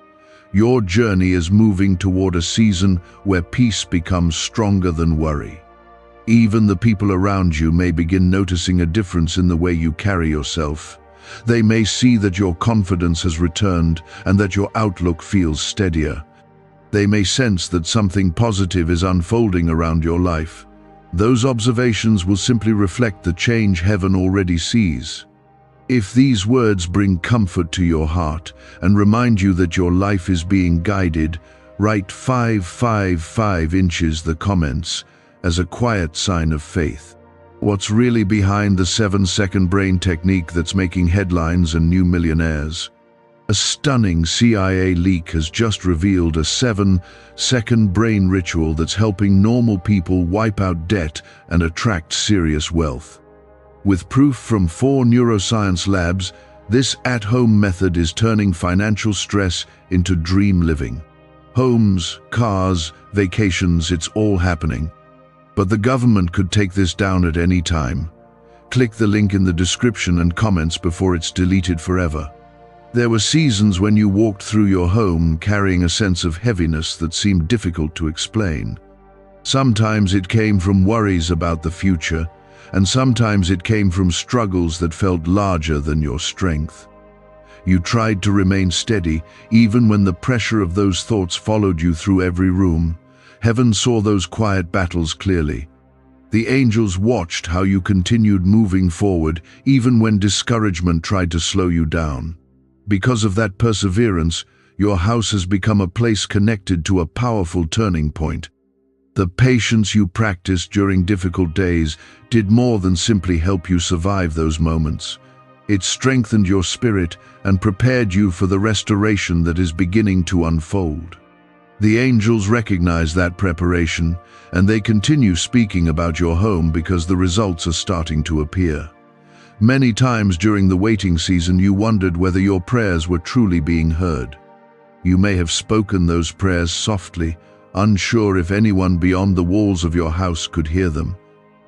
Your journey is moving toward a season where peace becomes stronger than worry. Even the people around you may begin noticing a difference in the way you carry yourself. They may see that your confidence has returned and that your outlook feels steadier. They may sense that something positive is unfolding around your life. Those observations will simply reflect the change heaven already sees. If these words bring comfort to your heart and remind you that your life is being guided, write 555 inches the comments as a quiet sign of faith. What's really behind the 7-second brain technique that's making headlines and new millionaires? A stunning CIA leak has just revealed a 7-second brain ritual that's helping normal people wipe out debt and attract serious wealth. With proof from 4 neuroscience labs, this at-home method is turning financial stress into dream living. Homes, cars, vacations, it's all happening. But the government could take this down at any time. Click the link in the description and comments before it's deleted forever. There were seasons when you walked through your home carrying a sense of heaviness that seemed difficult to explain. Sometimes it came from worries about the future, and sometimes it came from struggles that felt larger than your strength. You tried to remain steady, even when the pressure of those thoughts followed you through every room. Heaven saw those quiet battles clearly. The angels watched how you continued moving forward, even when discouragement tried to slow you down. Because of that perseverance, your house has become a place connected to a powerful turning point. The patience you practiced during difficult days did more than simply help you survive those moments. It strengthened your spirit and prepared you for the restoration that is beginning to unfold. The angels recognize that preparation, and they continue speaking about your home because the results are starting to appear. Many times during the waiting season, you wondered whether your prayers were truly being heard. You may have spoken those prayers softly, unsure if anyone beyond the walls of your house could hear them.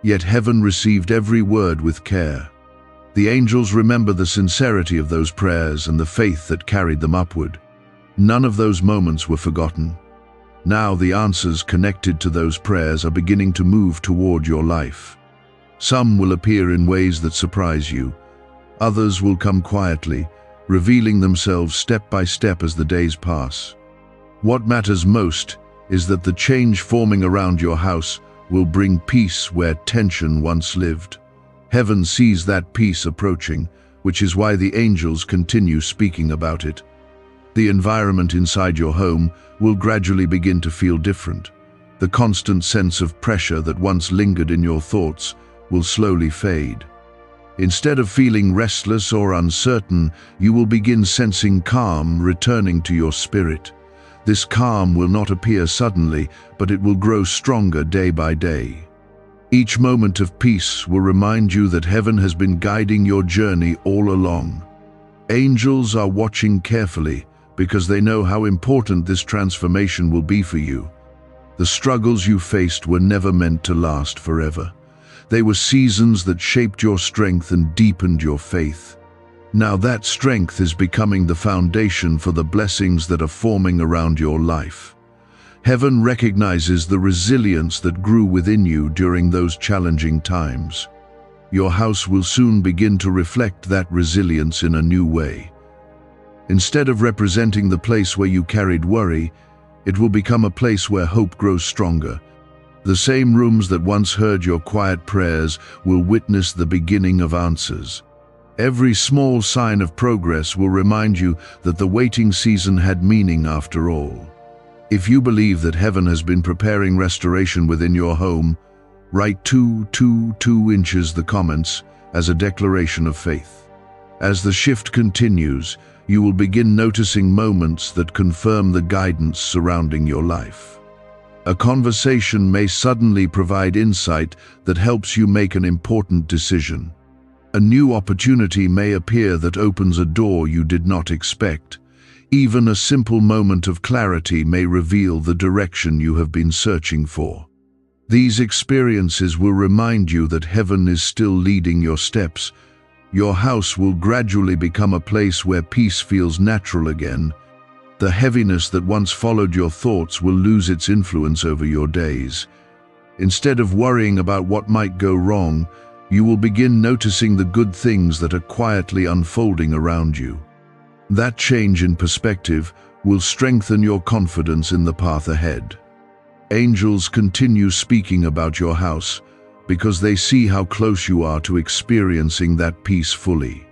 Yet heaven received every word with care. The angels remember the sincerity of those prayers and the faith that carried them upward. None of those moments were forgotten. Now the answers connected to those prayers are beginning to move toward your life. Some will appear in ways that surprise you. Others will come quietly, revealing themselves step by step as the days pass. What matters most is that the change forming around your house will bring peace where tension once lived. Heaven sees that peace approaching, which is why the angels continue speaking about it. The environment inside your home will gradually begin to feel different. The constant sense of pressure that once lingered in your thoughts will slowly fade. Instead of feeling restless or uncertain, you will begin sensing calm returning to your spirit. This calm will not appear suddenly, but it will grow stronger day by day. Each moment of peace will remind you that heaven has been guiding your journey all along. Angels are watching carefully because they know how important this transformation will be for you. The struggles you faced were never meant to last forever. They were seasons that shaped your strength and deepened your faith. Now that strength is becoming the foundation for the blessings that are forming around your life. Heaven recognizes the resilience that grew within you during those challenging times. Your house will soon begin to reflect that resilience in a new way. Instead of representing the place where you carried worry, it will become a place where hope grows stronger. The same rooms that once heard your quiet prayers will witness the beginning of answers. Every small sign of progress will remind you that the waiting season had meaning after all. If you believe that heaven has been preparing restoration within your home, write 2 inches the comments as a declaration of faith. As the shift continues, you will begin noticing moments that confirm the guidance surrounding your life. A conversation may suddenly provide insight that helps you make an important decision. A new opportunity may appear that opens a door you did not expect. Even a simple moment of clarity may reveal the direction you have been searching for. These experiences will remind you that heaven is still leading your steps. Your house will gradually become a place where peace feels natural again. The heaviness that once followed your thoughts will lose its influence over your days. Instead of worrying about what might go wrong, you will begin noticing the good things that are quietly unfolding around you. That change in perspective will strengthen your confidence in the path ahead. Angels continue speaking about your house because they see how close you are to experiencing that peace fully.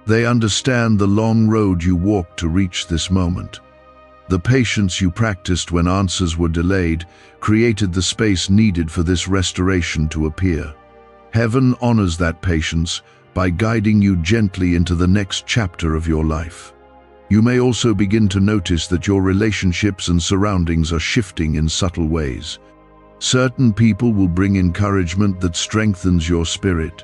They understand the long road you walked to reach this moment. The patience you practiced when answers were delayed created the space needed for this restoration to appear. Heaven honors that patience by guiding you gently into the next chapter of your life. You may also begin to notice that your relationships and surroundings are shifting in subtle ways. Certain people will bring encouragement that strengthens your spirit.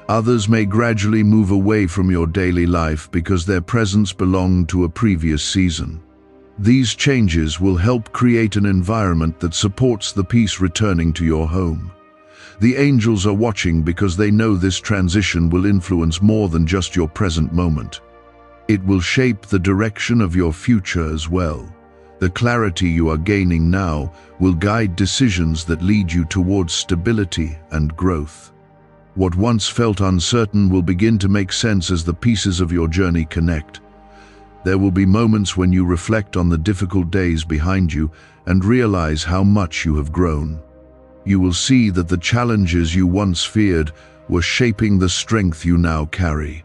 Others may gradually move away from your daily life because their presence belonged to a previous season. These changes will help create an environment that supports the peace returning to your home. The angels are watching because they know this transition will influence more than just your present moment. It will shape the direction of your future as well. The clarity you are gaining now will guide decisions that lead you towards stability and growth. What once felt uncertain will begin to make sense as the pieces of your journey connect. There will be moments when you reflect on the difficult days behind you and realize how much you have grown. You will see that the challenges you once feared were shaping the strength you now carry.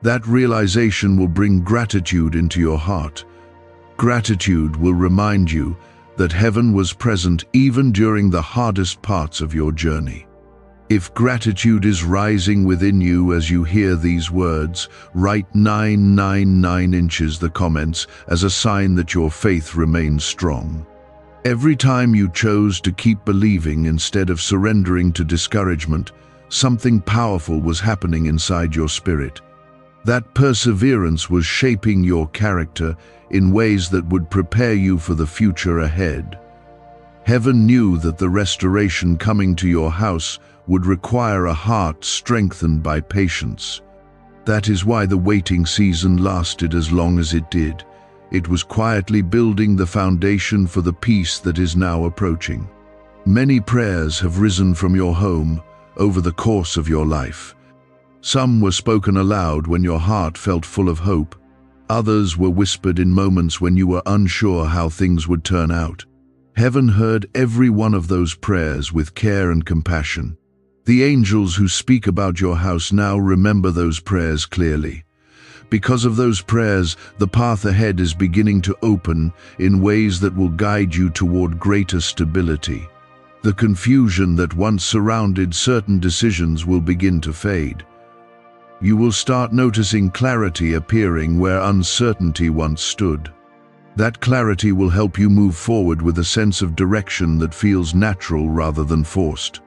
That realization will bring gratitude into your heart. Gratitude will remind you that heaven was present even during the hardest parts of your journey. If gratitude is rising within you as you hear these words, write 9 inches the comments as a sign that your faith remains strong. Every time you chose to keep believing instead of surrendering to discouragement, something powerful was happening inside your spirit. That perseverance was shaping your character in ways that would prepare you for the future ahead. Heaven knew that the restoration coming to your house would require a heart strengthened by patience. That is why the waiting season lasted as long as it did. It was quietly building the foundation for the peace that is now approaching. Many prayers have risen from your home over the course of your life. Some were spoken aloud when your heart felt full of hope. Others were whispered in moments when you were unsure how things would turn out. Heaven heard every one of those prayers with care and compassion. The angels who speak about your house now remember those prayers clearly. Because of those prayers, the path ahead is beginning to open in ways that will guide you toward greater stability. The confusion that once surrounded certain decisions will begin to fade. You will start noticing clarity appearing where uncertainty once stood. That clarity will help you move forward with a sense of direction that feels natural rather than forced.